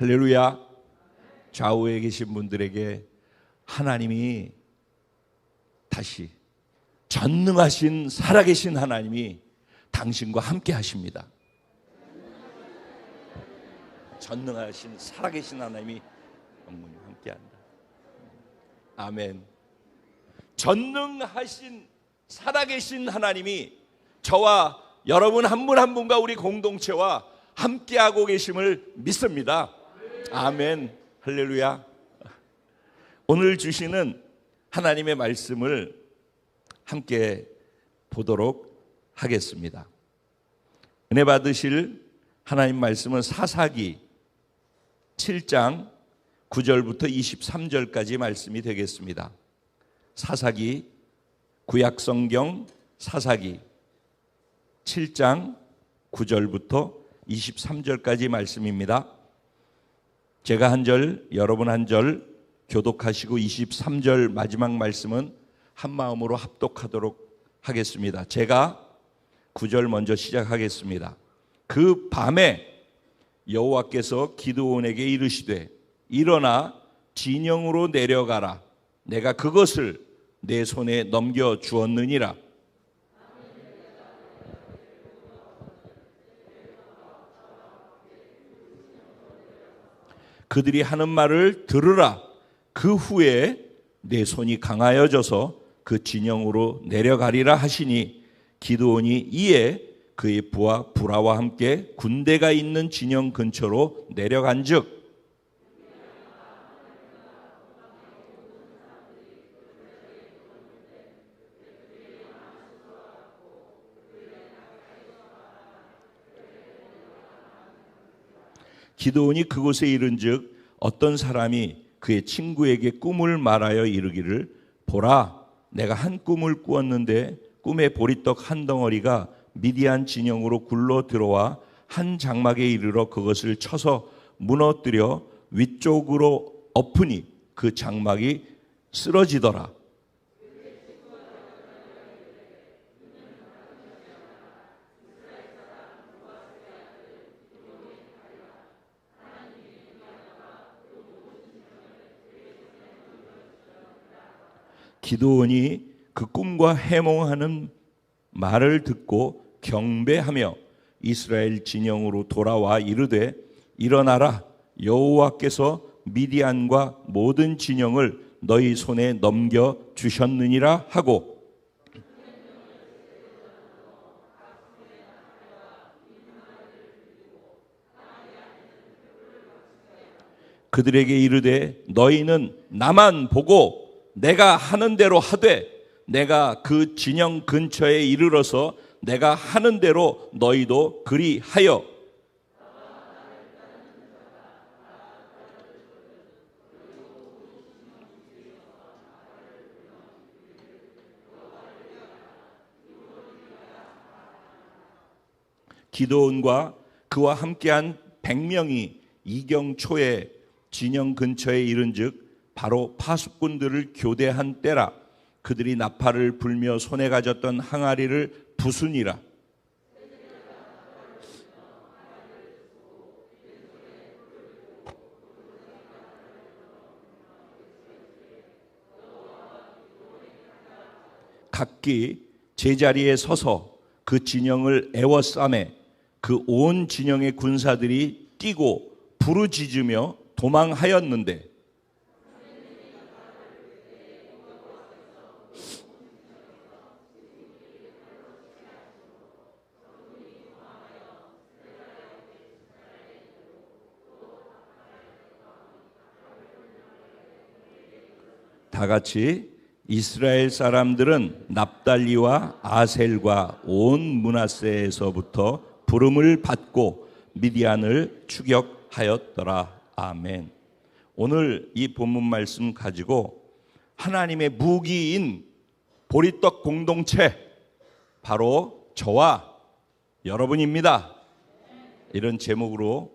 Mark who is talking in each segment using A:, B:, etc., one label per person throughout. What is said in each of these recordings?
A: 할렐루야. 좌우에 계신 분들에게 하나님이 다시 전능하신 살아계신 하나님이 당신과 함께 하십니다. 전능하신 살아계신 하나님이 영원히 함께한다. 아멘. 전능하신 살아계신 하나님이 저와 여러분 한 분 한 분과 우리 공동체와 함께하고 계심을 믿습니다. 아멘. 할렐루야. 오늘 주시는 하나님의 말씀을 함께 보도록 하겠습니다. 은혜 받으실 하나님 말씀은 사사기 7장 9절부터 23절까지 말씀이 되겠습니다. 사사기, 구약성경 사사기 7장 9절부터 23절까지 말씀입니다. 제가 한 절, 여러분 한 절 교독하시고 23절 마지막 말씀은 한 마음으로 합독하도록 하겠습니다. 제가 9절 먼저 시작하겠습니다. 그 밤에 여호와께서 기드온에게 이르시되 일어나 진영으로 내려가라. 내가 그것을 내 손에 넘겨 주었느니라. 그들이 하는 말을 들으라. 그 후에 내 손이 강하여져서 그 진영으로 내려가리라 하시니 기드온이 이에 그의 부하 부라와 함께 군대가 있는 진영 근처로 내려간즉 기드온이 그곳에 이른즉 어떤 사람이 그의 친구에게 꿈을 말하여 이르기를 보라, 내가 한 꿈을 꾸었는데 꿈에 보리떡 한 덩어리가 미디안 진영으로 굴러 들어와 한 장막에 이르러 그것을 쳐서 무너뜨려 위쪽으로 엎으니 그 장막이 쓰러지더라. 기드온이 그 꿈과 해몽하는 말을 듣고 경배하며 이스라엘 진영으로 돌아와 이르되 일어나라, 여호와께서 미디안과 모든 진영을 너희 손에 넘겨 주셨느니라 하고 그들에게 이르되 너희는 나만 보고 내가 하는 대로 하되 내가 그 진영 근처에 이르러서 내가 하는 대로 너희도 그리하여 기드온과 그와 함께한 100명이 이경 초에 진영 근처에 이른즉 바로 파수꾼들을 교대한 때라. 그들이 나팔을 불며 손에 가졌던 항아리를 부수니라. 각기 제자리에 서서 그 진영을 에워싸매 그 온 진영의 군사들이 뛰고 부르짖으며 도망하였는데 다 같이 이스라엘 사람들은 납달리와 아셀과 온 므낫세에서부터 부름을 받고 미디안을 추격하였더라. 아멘. 오늘 이 본문 말씀 가지고 하나님의 무기인 보리떡 공동체, 바로 저와 여러분입니다. 이런 제목으로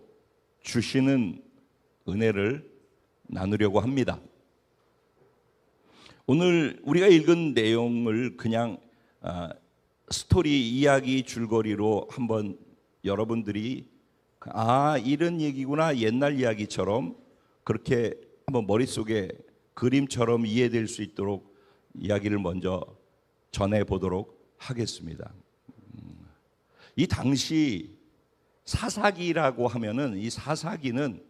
A: 주시는 은혜를 나누려고 합니다. 오늘 우리가 읽은 내용을 그냥 스토리 이야기 줄거리로 한번 여러분들이 아, 이런 얘기구나, 옛날 이야기처럼 그렇게 한번 머릿속에 그림처럼 이해될 수 있도록 이야기를 먼저 전해 보도록 하겠습니다. 이 당시 사사기라고 하면은, 이 사사기는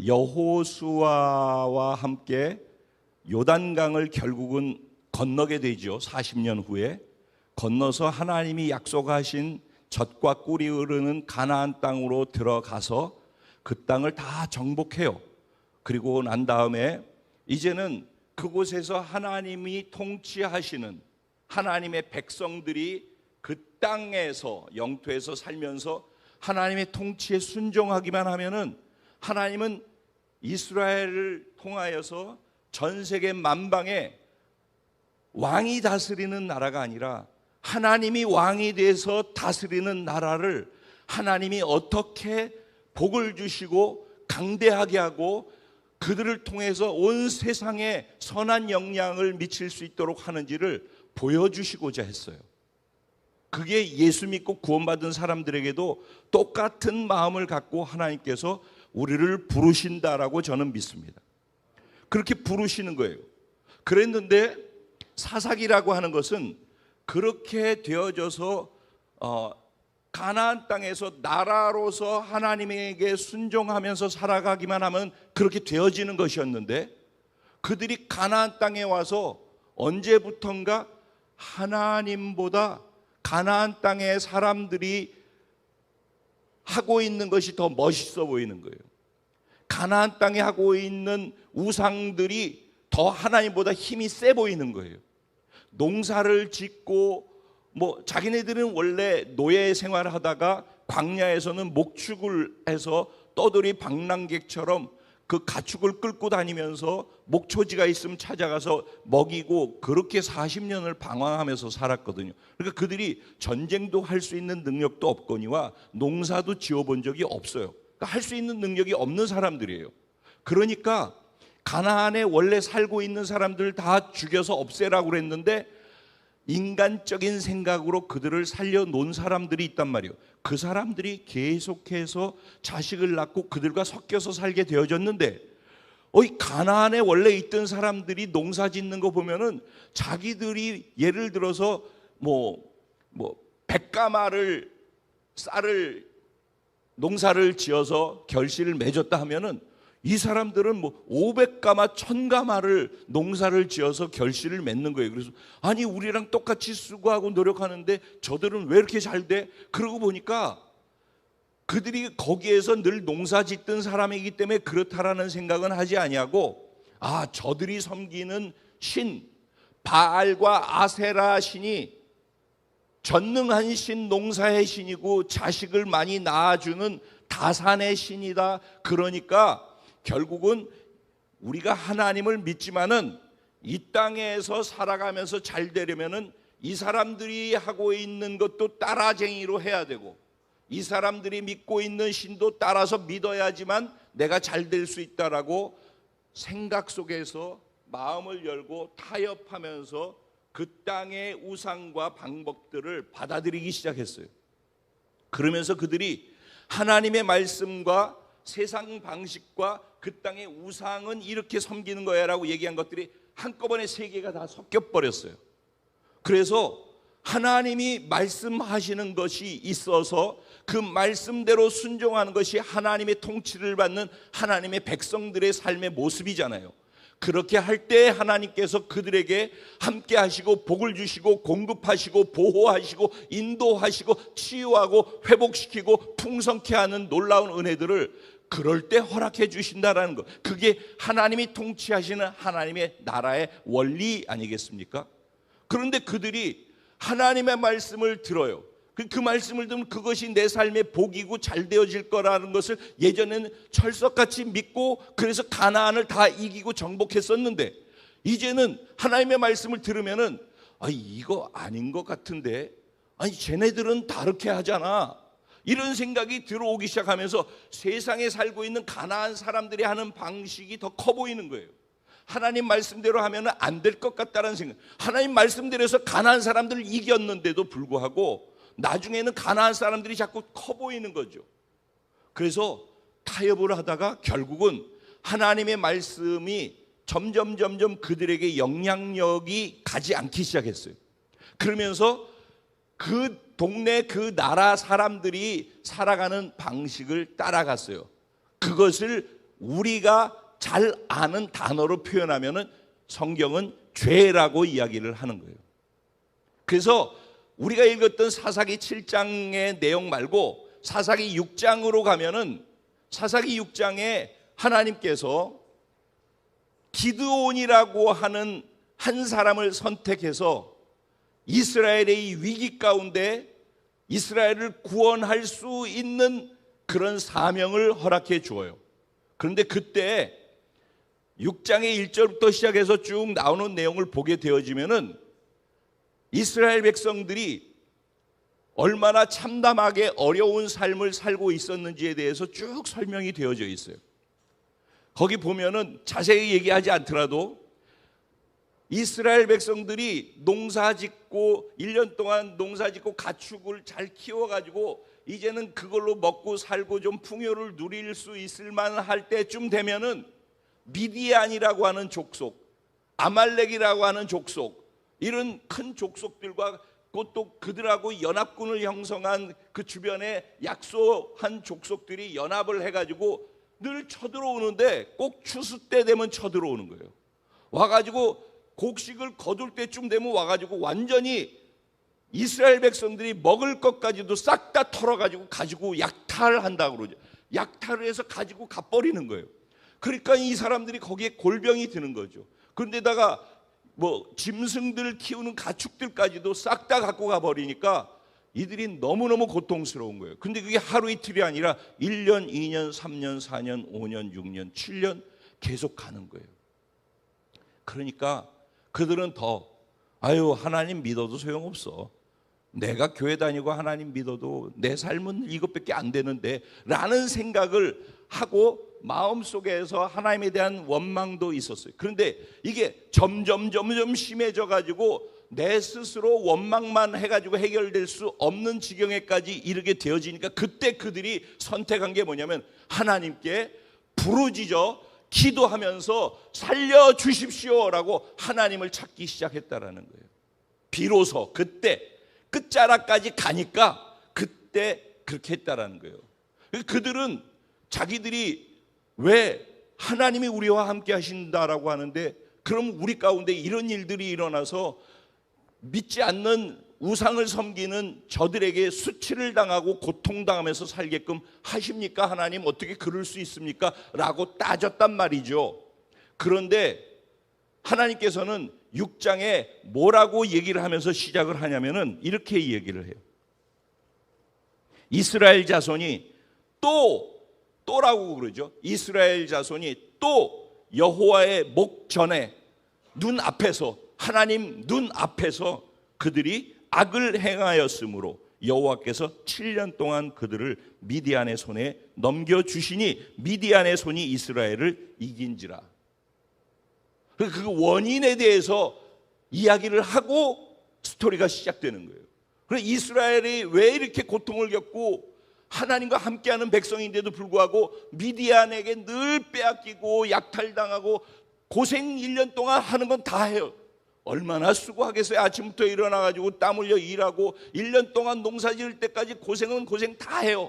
A: 여호수아와 함께 요단강을 결국은 건너게 되죠. 40년 후에 건너서 하나님이 약속하신 젖과 꿀이 흐르는 가나안 땅으로 들어가서 그 땅을 다 정복해요. 그리고 난 다음에 이제는 그곳에서 하나님이 통치하시는 하나님의 백성들이 그 땅에서, 영토에서 살면서 하나님의 통치에 순종하기만 하면은, 하나님은 이스라엘을 통하여서 전 세계 만방에 왕이 다스리는 나라가 아니라 하나님이 왕이 돼서 다스리는 나라를 하나님이 어떻게 복을 주시고 강대하게 하고 그들을 통해서 온 세상에 선한 영향을 미칠 수 있도록 하는지를 보여주시고자 했어요. 그게 예수 믿고 구원받은 사람들에게도 똑같은 마음을 갖고 하나님께서 우리를 부르신다라고 저는 믿습니다. 그렇게 부르시는 거예요. 그랬는데 사사기라고 하는 것은 그렇게 되어져서 가나안 땅에서 나라로서 하나님에게 순종하면서 살아가기만 하면 그렇게 되어지는 것이었는데, 그들이 가나안 땅에 와서 언제부턴가 하나님보다 가나안 땅의 사람들이 하고 있는 것이 더 멋있어 보이는 거예요. 가나안 땅에 하고 있는 우상들이 더 하나님보다 힘이 세 보이는 거예요. 농사를 짓고 자기네들은 원래 노예 생활을 하다가 광야에서는 목축을 해서 떠돌이 방랑객처럼 그 가축을 끌고 다니면서 목초지가 있으면 찾아가서 먹이고 그렇게 40년을 방황하면서 살았거든요. 그러니까 그들이 전쟁도 할 수 있는 능력도 없거니와 농사도 지어본 적이 없어요. 그러니까 할 수 있는 능력이 없는 사람들이에요. 그러니까 가나안에 원래 살고 있는 사람들 다 죽여서 없애라고 그랬는데 인간적인 생각으로 그들을 살려놓은 사람들이 있단 말이에요. 그 사람들이 계속해서 자식을 낳고 그들과 섞여서 살게 되어졌는데, 가나안에 원래 있던 사람들이 농사 짓는 거 보면은 자기들이 예를 들어서 백가마를 쌀을 농사를 지어서 결실을 맺었다 하면은 이 사람들은 500가마, 1000가마를 농사를 지어서 결실을 맺는 거예요. 그래서 아니 우리랑 똑같이 수고하고 노력하는데 저들은 왜 이렇게 잘 돼? 그러고 보니까 그들이 거기에서 늘 농사 짓던 사람이기 때문에 그렇다라는 생각은 하지 아니하고, 저들이 섬기는 신 바알과 아세라 신이 전능한 신, 농사의 신이고 자식을 많이 낳아주는 다산의 신이다. 그러니까 결국은 우리가 하나님을 믿지만은 이 땅에서 살아가면서 잘 되려면은 이 사람들이 하고 있는 것도 따라쟁이로 해야 되고, 이 사람들이 믿고 있는 신도 따라서 믿어야지만 내가 잘 될 수 있다라고 생각 속에서 마음을 열고 타협하면서 그 땅의 우상과 방법들을 받아들이기 시작했어요. 그러면서 그들이 하나님의 말씀과 세상 방식과 그 땅의 우상은 이렇게 섬기는 거야 라고 얘기한 것들이 한꺼번에 세 개가 다 섞여버렸어요. 그래서 하나님이 말씀하시는 것이 있어서 그 말씀대로 순종하는 것이 하나님의 통치를 받는 하나님의 백성들의 삶의 모습이잖아요. 그렇게 할 때 하나님께서 그들에게 함께 하시고 복을 주시고 공급하시고 보호하시고 인도하시고 치유하고 회복시키고 풍성케 하는 놀라운 은혜들을 그럴 때 허락해 주신다라는 것, 그게 하나님이 통치하시는 하나님의 나라의 원리 아니겠습니까? 그런데 그들이 하나님의 말씀을 들어요. 그 말씀을 들으면 그것이 내 삶의 복이고 잘 되어질 거라는 것을 예전에는 철석같이 믿고 그래서 가나안을 다 이기고 정복했었는데, 이제는 하나님의 말씀을 들으면은 이거 아닌 것 같은데, 쟤네들은 다르게 하잖아, 이런 생각이 들어오기 시작하면서 세상에 살고 있는 가나안 사람들이 하는 방식이 더 커 보이는 거예요. 하나님 말씀대로 하면 안 될 것 같다는 생각. 하나님 말씀대로 해서 가나안 사람들을 이겼는데도 불구하고 나중에는 가나안 사람들이 자꾸 커 보이는 거죠. 그래서 타협을 하다가 결국은 하나님의 말씀이 점점 그들에게 영향력이 가지 않기 시작했어요. 그러면서 그 동네 그 나라 사람들이 살아가는 방식을 따라갔어요. 그것을 우리가 잘 아는 단어로 표현하면은 성경은 죄라고 이야기를 하는 거예요. 그래서 우리가 읽었던 사사기 7장의 내용 말고 사사기 6장으로 가면은 사사기 6장에 하나님께서 기드온이라고 하는 한 사람을 선택해서 이스라엘의 이 위기 가운데 이스라엘을 구원할 수 있는 그런 사명을 허락해 주어요. 그런데 그때 6장의 1절부터 시작해서 쭉 나오는 내용을 보게 되어지면은 이스라엘 백성들이 얼마나 참담하게 어려운 삶을 살고 있었는지에 대해서 쭉 설명이 되어져 있어요. 거기 보면은 자세히 얘기하지 않더라도 이스라엘 백성들이 농사짓고 1년 동안 농사짓고 가축을 잘 키워가지고 이제는 그걸로 먹고 살고 좀 풍요를 누릴 수 있을 만할 때쯤 되면은 미디안이라고 하는 족속, 아말렉이라고 하는 족속, 이런 큰 족속들과 또 그들하고 연합군을 형성한 그 주변에 약소한 족속들이 연합을 해가지고 늘 쳐들어오는데 꼭 추수 때 되면 쳐들어오는 거예요. 와가지고 곡식을 거둘 때쯤 되면 와가지고 완전히 이스라엘 백성들이 먹을 것까지도 싹 다 털어가지고 가지고 약탈한다고 그러죠. 약탈을 해서 가지고 가버리는 거예요. 그러니까 이 사람들이 거기에 골병이 드는 거죠. 그런데다가 뭐 짐승들 키우는 가축들까지도 싹 다 갖고 가버리니까 이들이 너무너무 고통스러운 거예요. 근데 그게 하루 이틀이 아니라 1년, 2년, 3년, 4년, 5년, 6년, 7년 계속 가는 거예요. 그러니까 그들은 더 하나님 믿어도 소용없어. 내가 교회 다니고 하나님 믿어도 내 삶은 이것밖에 안 되는데 라는 생각을 하고 마음속에서 하나님에 대한 원망도 있었어요. 그런데 이게 점점 심해져 가지고 내 스스로 원망만 해가지고 해결될 수 없는 지경에까지 이르게 되어지니까 그때 그들이 선택한 게 뭐냐면 하나님께 부르짖어 기도하면서 살려주십시오라고 하나님을 찾기 시작했다라는 거예요. 비로소 그때 끝자락까지 가니까 그때 그렇게 했다라는 거예요. 그들은 자기들이 왜 하나님이 우리와 함께 하신다라고 하는데 그럼 우리 가운데 이런 일들이 일어나서 믿지 않는 우상을 섬기는 저들에게 수치를 당하고 고통당하면서 살게끔 하십니까? 하나님 어떻게 그럴 수 있습니까? 라고 따졌단 말이죠. 그런데 하나님께서는 6장에 뭐라고 얘기를 하면서 시작을 하냐면은 이렇게 얘기를 해요. 이스라엘 자손이 또라고 그러죠. 이스라엘 자손이 또 여호와의 목전에 눈앞에서 하나님 눈앞에서 그들이 악을 행하였으므로 여호와께서 7년 동안 그들을 미디안의 손에 넘겨주시니 미디안의 손이 이스라엘을 이긴지라. 그 원인에 대해서 이야기를 하고 스토리가 시작되는 거예요. 그래서 이스라엘이 왜 이렇게 고통을 겪고 하나님과 함께하는 백성인데도 불구하고 미디안에게 늘 빼앗기고 약탈당하고 고생 1년 동안 하는 건 다 해요. 얼마나 수고하겠어요. 아침부터 일어나가지고 땀 흘려 일하고 1년 동안 농사 지을 때까지 고생은 고생 다 해요.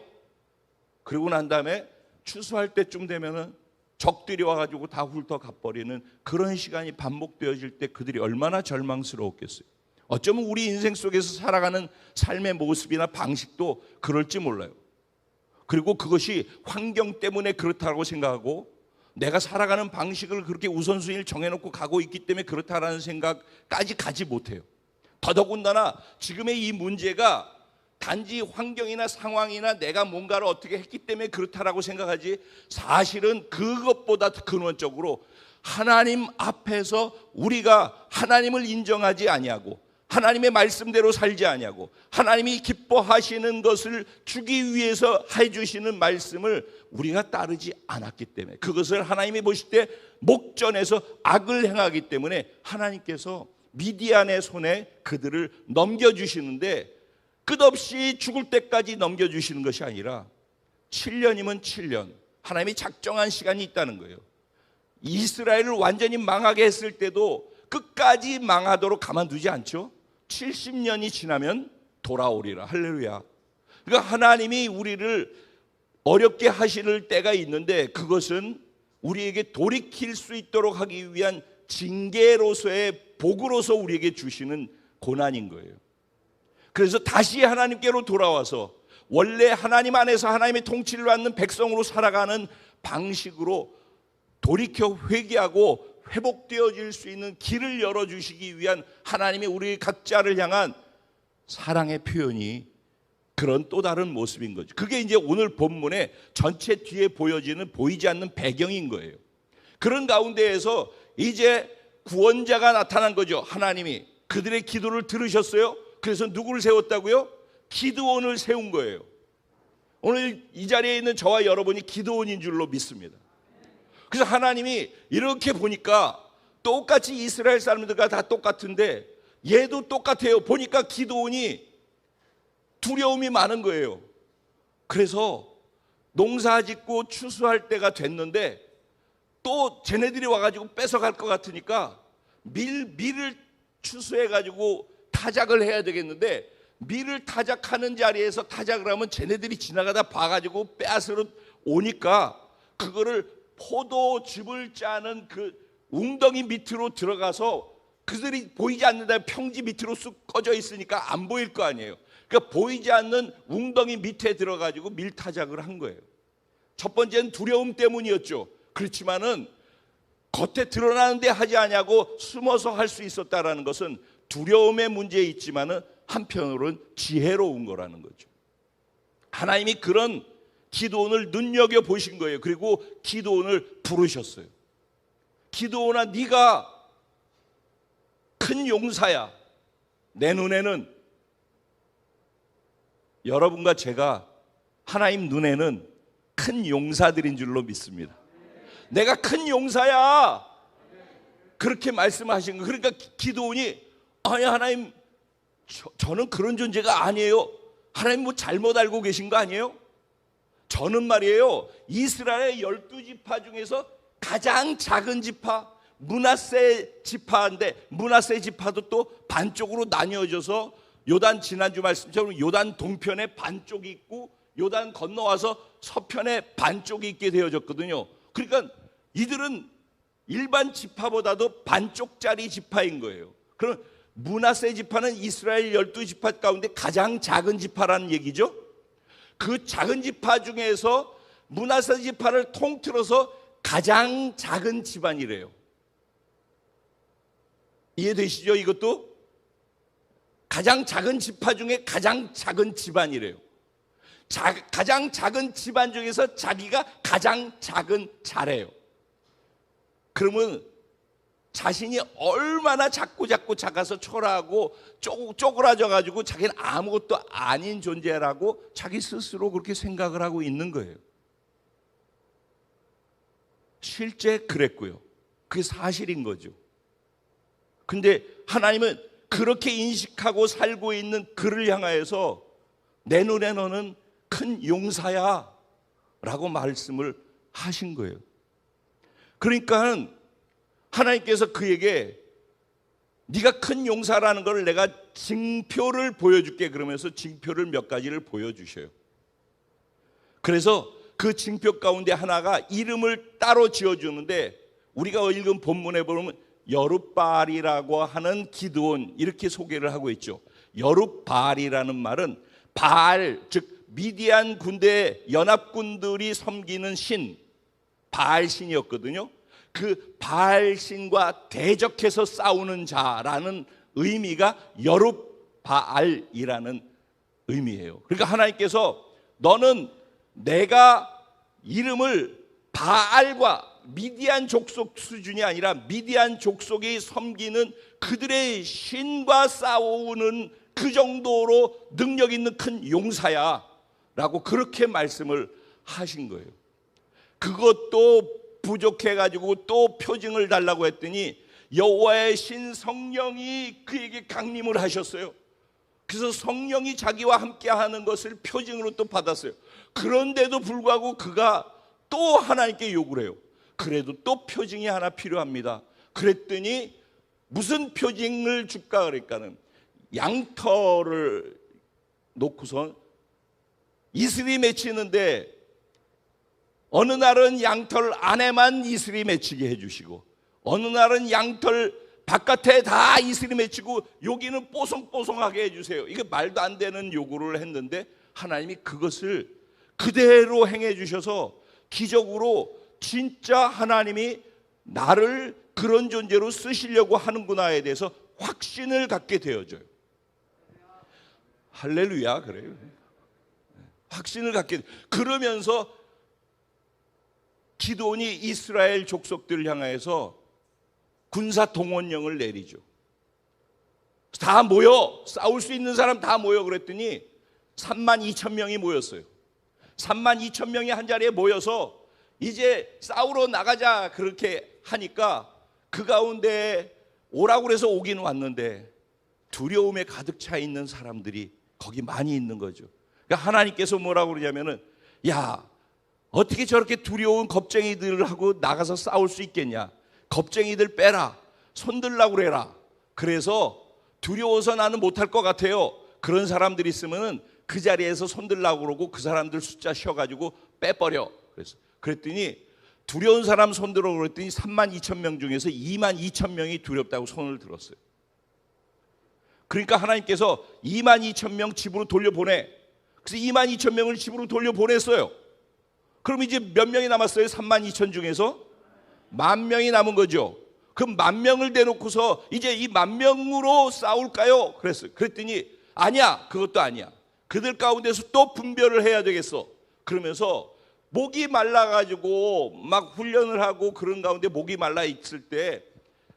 A: 그리고 난 다음에 추수할 때쯤 되면은 적들이 와가지고 다 훑어 가버리는 그런 시간이 반복되어질 때 그들이 얼마나 절망스러웠겠어요. 어쩌면 우리 인생 속에서 살아가는 삶의 모습이나 방식도 그럴지 몰라요. 그리고 그것이 환경 때문에 그렇다고 생각하고 내가 살아가는 방식을 그렇게 우선순위를 정해놓고 가고 있기 때문에 그렇다라는 생각까지 가지 못해요. 더더군다나 지금의 이 문제가 단지 환경이나 상황이나 내가 뭔가를 어떻게 했기 때문에 그렇다라고 생각하지 사실은 그것보다 근원적으로 하나님 앞에서 우리가 하나님을 인정하지 아니하고 하나님의 말씀대로 살지 아니하고 하나님이 기뻐하시는 것을 주기 위해서 해주시는 말씀을 우리가 따르지 않았기 때문에 그것을 하나님이 보실 때 목전에서 악을 행하기 때문에 하나님께서 미디안의 손에 그들을 넘겨주시는데 끝없이 죽을 때까지 넘겨주시는 것이 아니라 7년이면 7년. 하나님이 작정한 시간이 있다는 거예요. 이스라엘을 완전히 망하게 했을 때도 끝까지 망하도록 가만두지 않죠. 70년이 지나면 돌아오리라. 할렐루야. 그러니까 하나님이 우리를 어렵게 하실 때가 있는데 그것은 우리에게 돌이킬 수 있도록 하기 위한 징계로서의 복으로서 우리에게 주시는 고난인 거예요. 그래서 다시 하나님께로 돌아와서 원래 하나님 안에서 하나님의 통치를 받는 백성으로 살아가는 방식으로 돌이켜 회개하고 회복되어질 수 있는 길을 열어주시기 위한 하나님의 우리 각자를 향한 사랑의 표현이 그런 또 다른 모습인 거죠. 그게 이제 오늘 본문의 전체 뒤에 보이지 않는 배경인 거예요. 그런 가운데에서 이제 구원자가 나타난 거죠. 하나님이 그들의 기도를 들으셨어요. 그래서 누구를 세웠다고요? 기드온을 세운 거예요. 오늘 이 자리에 있는 저와 여러분이 기드온인 줄로 믿습니다. 그래서 하나님이 이렇게 보니까 똑같이 이스라엘 사람들과 다 똑같은데 얘도 똑같아요. 보니까 기드온이 두려움이 많은 거예요. 그래서 농사 짓고 추수할 때가 됐는데 또 쟤네들이 와가지고 뺏어갈 것 같으니까 밀을 추수해가지고 타작을 해야 되겠는데 밀을 타작하는 자리에서 타작을 하면 쟤네들이 지나가다 봐가지고 빼앗으러 오니까 그거를 포도즙을 짜는 그 웅덩이 밑으로 들어가서 그들이 보이지 않는다 평지 밑으로 쑥 꺼져 있으니까 안 보일 거 아니에요. 그러니까 보이지 않는 웅덩이 밑에 들어가지고 밀타작을 한 거예요. 첫 번째는 두려움 때문이었죠. 그렇지만은 겉에 드러나는데 하지 않냐고 숨어서 할 수 있었다라는 것은 두려움의 문제에 있지만은 한편으로는 지혜로운 거라는 거죠. 하나님이 그런 기드온을 눈여겨 보신 거예요. 그리고 기드온을 부르셨어요. 기드온아, 네가 큰 용사야. 내 눈에는 여러분과 제가 하나님 눈에는 큰 용사들인 줄로 믿습니다. 내가 큰 용사야. 그렇게 말씀하신 거예요. 그러니까 기드온이 아니 하나님 저는 그런 존재가 아니에요. 하나님 뭐 잘못 알고 계신 거 아니에요? 저는 말이에요 이스라엘의 12지파 중에서 가장 작은 지파 므낫세 지파인데 므낫세 지파도 또 반쪽으로 나뉘어져서 요단 지난주 말씀처럼 요단 동편에 반쪽이 있고 요단 건너와서 서편에 반쪽이 있게 되어졌거든요. 그러니까 이들은 일반 지파보다도 반쪽짜리 지파인 거예요. 그럼 므낫세 지파는 이스라엘 12지파 가운데 가장 작은 지파라는 얘기죠. 그 작은 지파 중에서 므낫세 지파를 통틀어서 가장 작은 집안이래요. 이해되시죠? 이것도 가장 작은 지파 중에 가장 작은 집안이래요. 가장 작은 집안 중에서 자기가 가장 작은 자래요. 그러면 자신이 얼마나 작고 작아서 초라하고 쪼그라져가지고 자기는 아무것도 아닌 존재라고 자기 스스로 그렇게 생각을 하고 있는 거예요. 실제 그랬고요. 그게 사실인 거죠. 근데 하나님은 그렇게 인식하고 살고 있는 그를 향하여서 내 눈에 너는 큰 용사야 라고 말씀을 하신 거예요. 그러니까 하나님께서 그에게 네가 큰 용사라는 걸 내가 징표를 보여줄게 그러면서 징표를 몇 가지를 보여주셔요. 그래서 그 징표 가운데 하나가 이름을 따로 지어주는데 우리가 읽은 본문에 보면 여룻바알이라고 하는 기드온 이렇게 소개를 하고 있죠. 여룻바알이라는 말은 바알 즉 미디안 군대 연합군들이 섬기는 신 바알신이었거든요. 그 바알신과 대적해서 싸우는 자라는 의미가 여룻바알이라는 의미예요. 그러니까 하나님께서 너는 내가 이름을 바알과 미디안 족속 수준이 아니라 미디안 족속이 섬기는 그들의 신과 싸우는 그 정도로 능력 있는 큰 용사야 라고 그렇게 말씀을 하신 거예요. 그것도 부족해가지고 또 표징을 달라고 했더니 여호와의 신 성령이 그에게 강림을 하셨어요. 그래서 성령이 자기와 함께 하는 것을 표징으로 또 받았어요. 그런데도 불구하고 그가 또 하나님께 요구를 해요. 그래도 또 표징이 하나 필요합니다. 그랬더니 무슨 표징을 줄까 그러니까는 양털을 놓고선 이슬이 맺히는데 어느 날은 양털 안에만 이슬이 맺히게 해주시고 어느 날은 양털 바깥에 다 이슬이 맺히고 여기는 뽀송뽀송하게 해주세요. 이게 말도 안 되는 요구를 했는데 하나님이 그것을 그대로 행해 주셔서 기적으로 진짜 하나님이 나를 그런 존재로 쓰시려고 하는구나에 대해서 확신을 갖게 되어져요. 할렐루야. 그래요. 확신을 갖게 그러면서 기드온이 이스라엘 족속들을 향해서 군사 동원령을 내리죠. 다 모여, 싸울 수 있는 사람 다 모여 그랬더니 32,000명이 모였어요. 32,000명이 한 자리에 모여서 이제 싸우러 나가자 그렇게 하니까 그 가운데 오라고 그래서 오긴 왔는데 두려움에 가득 차 있는 사람들이 거기 많이 있는 거죠. 그러니까 하나님께서 뭐라고 그러냐면은 야, 어떻게 저렇게 두려운 겁쟁이들하고 나가서 싸울 수 있겠냐? 겁쟁이들 빼라. 손들라고 그래라. 그래서 두려워서 나는 못할 것 같아요. 그런 사람들이 있으면은 그 자리에서 손들라고 그러고 그 사람들 숫자 쉬어가지고 빼버려. 그랬더니 두려운 사람 손들어 그랬더니 32,000명 중에서 22,000명이 두렵다고 손을 들었어요. 그러니까 하나님께서 22,000명 집으로 돌려보내. 그래서 22,000명을 집으로 돌려보냈어요. 그럼 이제 몇 명이 남았어요? 32,000 중에서 10,000명이 남은 거죠. 그럼 10,000명을 대놓고서 이제 이 10,000명으로 싸울까요? 그랬어요. 그랬더니 아니야, 그것도 아니야. 그들 가운데서 또 분별을 해야 되겠어. 그러면서 목이 말라가지고 막 훈련을 하고 그런 가운데 목이 말라 있을 때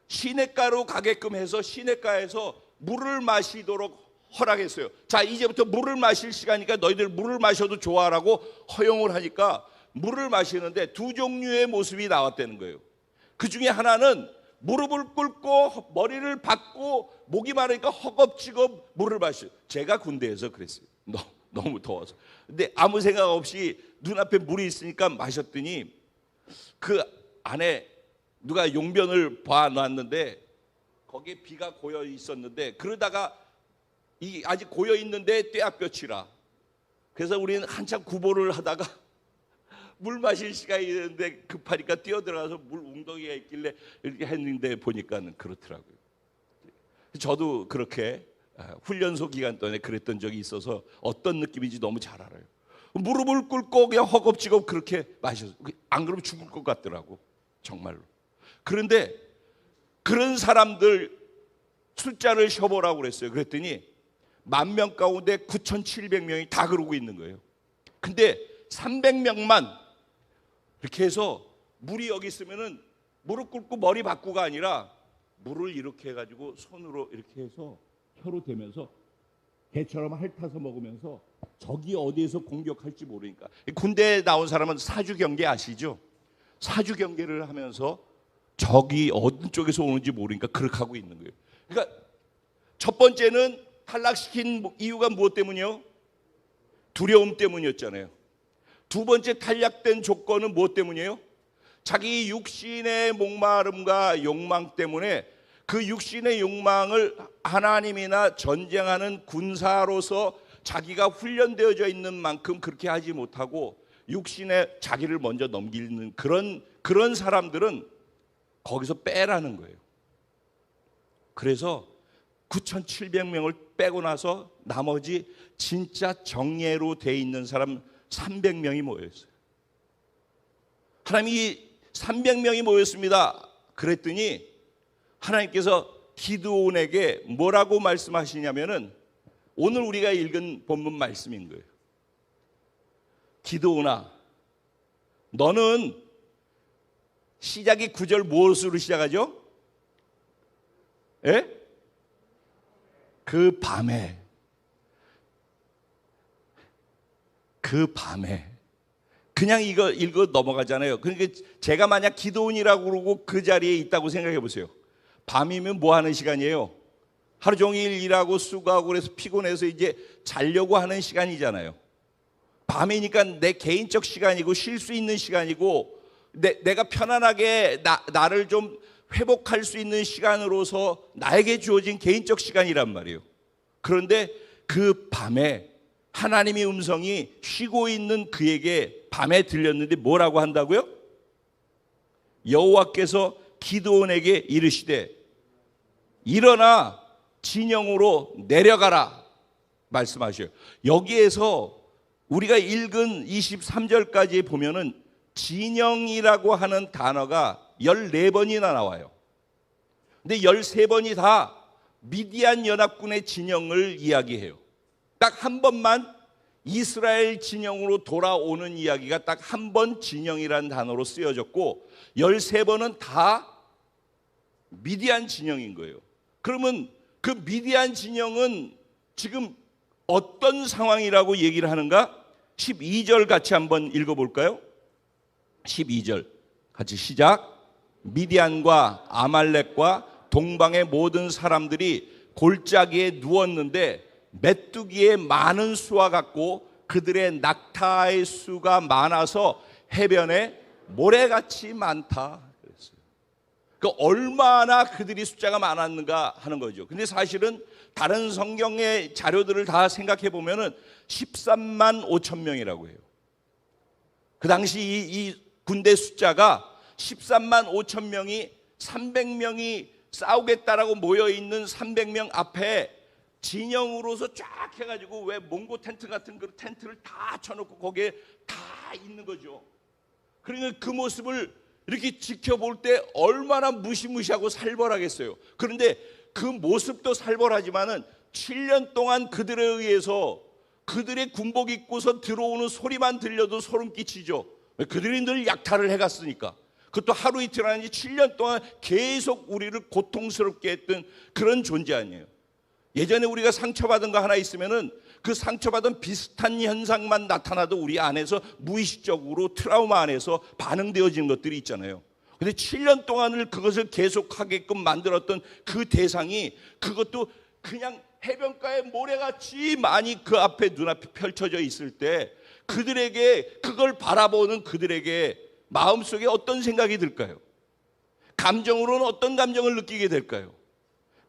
A: 시냇가로 가게끔 해서 시냇가에서 물을 마시도록 허락했어요. 자, 이제부터 물을 마실 시간이니까 너희들 물을 마셔도 좋아라고 허용을 하니까 물을 마시는데 두 종류의 모습이 나왔다는 거예요. 그 중에 하나는 무릎을 꿇고 머리를 박고 목이 마르니까 허겁지겁 물을 마셔요. 제가 군대에서 그랬어요. 너무 더워서. 근데 아무 생각 없이 눈앞에 물이 있으니까 마셨더니 그 안에 누가 용변을 봐놨는데 거기에 비가 고여 있었는데 그러다가 이 아직 고여 있는데 떼약볕이라. 그래서 우리는 한참 구보를 하다가 물 마실 시간이 있는데 급하니까 뛰어들어가서 물 웅덩이가 있길래 이렇게 했는데 보니까는 그렇더라고요. 저도 그렇게 훈련소 기간 동안에 그랬던 적이 있어서 어떤 느낌인지 너무 잘 알아요. 무릎을 꿇고 그냥 허겁지겁 그렇게 마셔서 안 그러면 죽을 것 같더라고 정말로. 그런데 그런 사람들 숫자를 쉬어보라고 그랬어요. 그랬더니 10,000명 가운데 9,700명이 다 그러고 있는 거예요. 근데 300명만 이렇게 해서 물이 여기 있으면은 무릎 꿇고 머리 박고가 아니라 물을 이렇게 해가지고 손으로 이렇게 해서 혀로 대면서 개처럼 핥아서 먹으면서 적이 어디에서 공격할지 모르니까. 군대에 나온 사람은 사주 경계 아시죠? 사주 경계를 하면서 적이 어느 쪽에서 오는지 모르니까 그렇게 하고 있는 거예요. 그러니까 첫 번째는 탈락시킨 이유가 무엇 때문이요? 두려움 때문이었잖아요. 두 번째 탈락된 조건은 무엇 때문이에요? 자기 육신의 목마름과 욕망 때문에 그 육신의 욕망을 하나님이나 전쟁하는 군사로서 자기가 훈련되어져 있는 만큼 그렇게 하지 못하고 육신에 자기를 먼저 넘기는 그런 사람들은 거기서 빼라는 거예요. 그래서 9,700명을 빼고 나서 나머지 진짜 정예로 돼 있는 사람 300명이 모였어요. 하나님이 300명이 모였습니다. 그랬더니 하나님께서 기드온에게 뭐라고 말씀하시냐면은 오늘 우리가 읽은 본문 말씀인 거예요. 기드온아, 너는 시작이 9절 무엇으로 시작하죠? 예? 그 밤에 그냥 이거 읽어 넘어가잖아요. 그러니까 제가 만약 기드온이라고 그러고 그 자리에 있다고 생각해 보세요. 밤이면 뭐 하는 시간이에요? 하루 종일 일하고 수고하고 그래서 피곤해서 이제 자려고 하는 시간이잖아요. 밤이니까 내 개인적 시간이고 쉴 수 있는 시간이고 내가 편안하게 나를 좀 회복할 수 있는 시간으로서 나에게 주어진 개인적 시간이란 말이에요. 그런데 그 밤에 하나님의 음성이 쉬고 있는 그에게 밤에 들렸는데 뭐라고 한다고요? 여호와께서 기드온에게 이르시되 일어나 진영으로 내려가라 말씀하셔요. 여기에서 우리가 읽은 23절까지 보면은 진영이라고 하는 단어가 14번이나 나와요. 근데 13번이 다 미디안 연합군의 진영을 이야기해요. 딱 한 번만 이스라엘 진영으로 돌아오는 이야기가 딱 한 번 진영이라는 단어로 쓰여졌고 13번은 다 미디안 진영인 거예요. 그러면 그 미디안 진영은 지금 어떤 상황이라고 얘기를 하는가? 12절 같이 한번 읽어볼까요? 12절 같이 시작. 미디안과 아말렉과 동방의 모든 사람들이 골짜기에 누웠는데 메뚜기의 많은 수와 같고 그들의 낙타의 수가 많아서 해변에 모래같이 많다 그랬어요. 그러니까 얼마나 그들이 숫자가 많았는가 하는 거죠. 근데 사실은 다른 성경의 자료들을 다 생각해 보면은 13만 5천 명이라고 해요. 그 당시 이 군대 숫자가 13만 5천 명이 300명이 싸우겠다라고 모여 있는 300명 앞에 진영으로서 쫙 해가지고 왜 몽고 텐트 같은 그 텐트를 다 쳐놓고 거기에 다 있는 거죠. 그러니까 그 모습을 이렇게 지켜볼 때 얼마나 무시무시하고 살벌하겠어요. 그런데 그 모습도 살벌하지만은 7년 동안 그들에 의해서 그들의 군복 입고서 들어오는 소리만 들려도 소름 끼치죠. 그들이 늘 약탈을 해갔으니까. 그것도 하루 이틀 아니지 7년 동안 계속 우리를 고통스럽게 했던 그런 존재 아니에요. 예전에 우리가 상처받은 거 하나 있으면은 그 상처받은 비슷한 현상만 나타나도 우리 안에서 무의식적으로 트라우마 안에서 반응되어지는 것들이 있잖아요. 근데 7년 동안을 그것을 계속하게끔 만들었던 그 대상이 그것도 그냥 해변가에 모래같이 많이 그 앞에 눈앞에 펼쳐져 있을 때 그들에게 그걸 바라보는 그들에게 마음속에 어떤 생각이 들까요? 감정으로는 어떤 감정을 느끼게 될까요?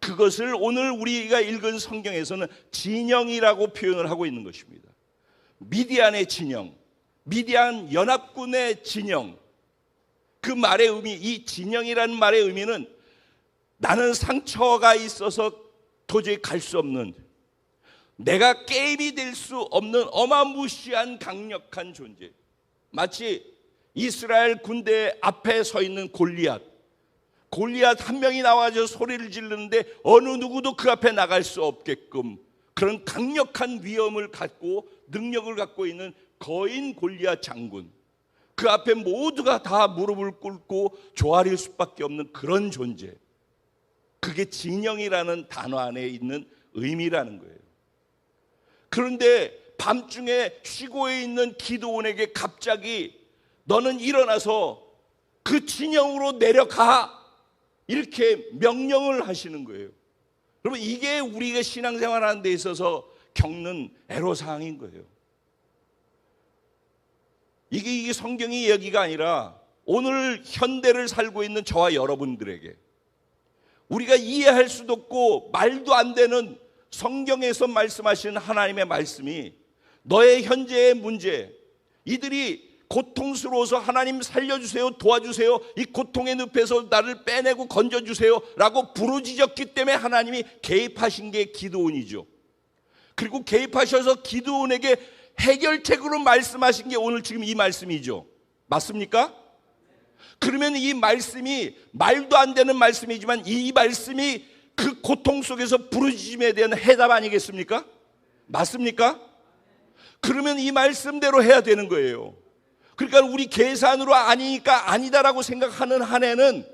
A: 그것을 오늘 우리가 읽은 성경에서는 진영이라고 표현을 하고 있는 것입니다. 미디안의 진영, 미디안 연합군의 진영. 그 말의 의미, 이 진영이라는 말의 의미는 나는 상처가 있어서 도저히 갈 수 없는, 내가 게임이 될 수 없는 어마무시한 강력한 존재. 마치 이스라엘 군대 앞에 서 있는 골리앗 한 명이 나와서 소리를 지르는데 어느 누구도 그 앞에 나갈 수 없게끔 그런 강력한 위엄을 갖고 능력을 갖고 있는 거인 골리앗 장군. 그 앞에 모두가 다 무릎을 꿇고 조아릴 수밖에 없는 그런 존재. 그게 진영이라는 단어 안에 있는 의미라는 거예요. 그런데 밤중에 쉬고 있는 기드온에게 갑자기 너는 일어나서 그 진영으로 내려가 이렇게 명령을 하시는 거예요. 여러분 이게 우리가 신앙생활하는 데 있어서 겪는 애로사항인 거예요. 이게 성경의 이야기가 아니라 오늘 현대를 살고 있는 저와 여러분들에게 우리가 이해할 수도 없고 말도 안 되는 성경에서 말씀하시는 하나님의 말씀이 너의 현재의 문제, 이들이 고통스러워서 하나님 살려주세요, 도와주세요, 이 고통의 늪에서 나를 빼내고 건져주세요 라고 부르짖었기 때문에 하나님이 개입하신 게 기드온이죠. 그리고 개입하셔서 기드온에게 해결책으로 말씀하신 게 오늘 지금 이 말씀이죠. 맞습니까? 그러면 이 말씀이 말도 안 되는 말씀이지만 이 말씀이 그 고통 속에서 부르짖음에 대한 해답 아니겠습니까? 맞습니까? 그러면 이 말씀대로 해야 되는 거예요. 그러니까 우리 계산으로 아니니까 아니다라고 생각하는 한 해는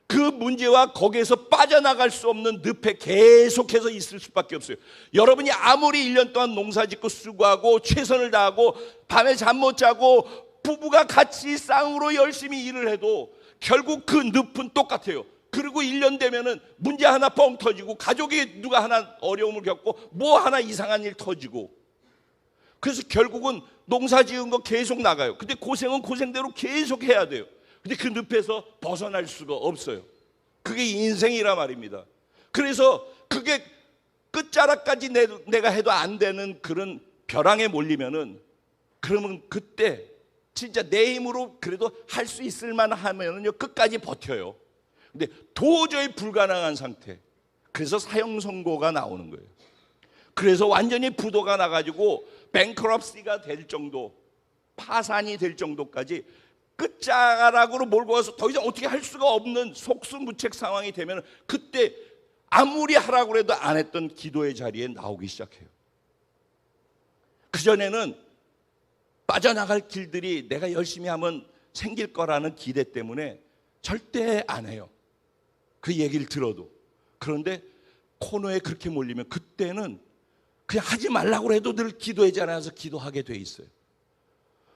A: 그 문제와 거기에서 빠져나갈 수 없는 늪에 계속해서 있을 수밖에 없어요. 여러분이 아무리 1년 동안 농사짓고 수고하고 최선을 다하고 밤에 잠 못 자고 부부가 같이 쌍으로 열심히 일을 해도 결국 그 늪은 똑같아요. 그리고 1년 되면은 문제 하나 뻥 터지고 가족이 누가 하나 어려움을 겪고 뭐 하나 이상한 일 터지고, 그래서 결국은 농사 지은 거 계속 나가요. 근데 고생은 고생대로 계속 해야 돼요. 근데 그 늪에서 벗어날 수가 없어요. 그게 인생이라 말입니다. 그래서 그게 끝자락까지 내가 해도 안 되는 그런 벼랑에 몰리면은, 그러면 그때 진짜 내 힘으로 그래도 할 수 있을 만하면은요 끝까지 버텨요. 근데 도저히 불가능한 상태. 그래서 사형 선고가 나오는 거예요. 그래서 완전히 부도가 나가지고 뱅크럽시가 될 정도, 파산이 될 정도까지 끝자락으로 몰고 와서 더 이상 어떻게 할 수가 없는 속수무책 상황이 되면, 그때 아무리 하라고 해도 안 했던 기도의 자리에 나오기 시작해요. 그전에는 빠져나갈 길들이 내가 열심히 하면 생길 거라는 기대 때문에 절대 안 해요. 그 얘기를 들어도. 그런데 코너에 그렇게 몰리면 그때는 그냥 하지 말라고 해도 늘 기도의 자리에 서 기도하게 돼 있어요.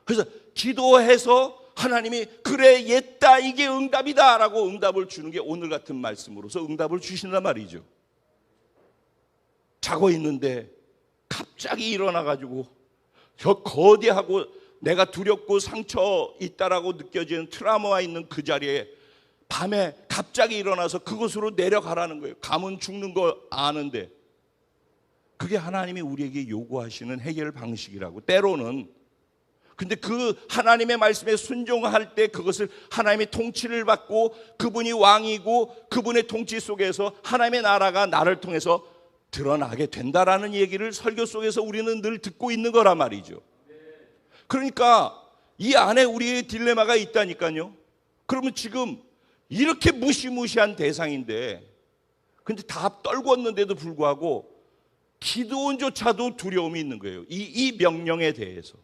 A: 그래서 기도해서 하나님이 그래 옛다 이게 응답이다 라고 응답을 주는 게 오늘 같은 말씀으로서 응답을 주신단 말이죠. 자고 있는데 갑자기 일어나가지고 저 거대하고 내가 두렵고 상처 있다라고 느껴지는 트라우마가 있는 그 자리에 밤에 갑자기 일어나서 그곳으로 내려가라는 거예요. 가면 죽는 거 아는데. 그게 하나님이 우리에게 요구하시는 해결 방식이라고. 때로는 근데 그 하나님의 말씀에 순종할 때 그것을 하나님의 통치를 받고 그분이 왕이고 그분의 통치 속에서 하나님의 나라가 나를 통해서 드러나게 된다라는 얘기를 설교 속에서 우리는 늘 듣고 있는 거란 말이죠. 그러니까 이 안에 우리의 딜레마가 있다니까요. 그러면 지금 이렇게 무시무시한 대상인데, 근데 다 떨궜는데도 불구하고 기도원조차도 두려움이 있는 거예요. 이 명령에 대해서.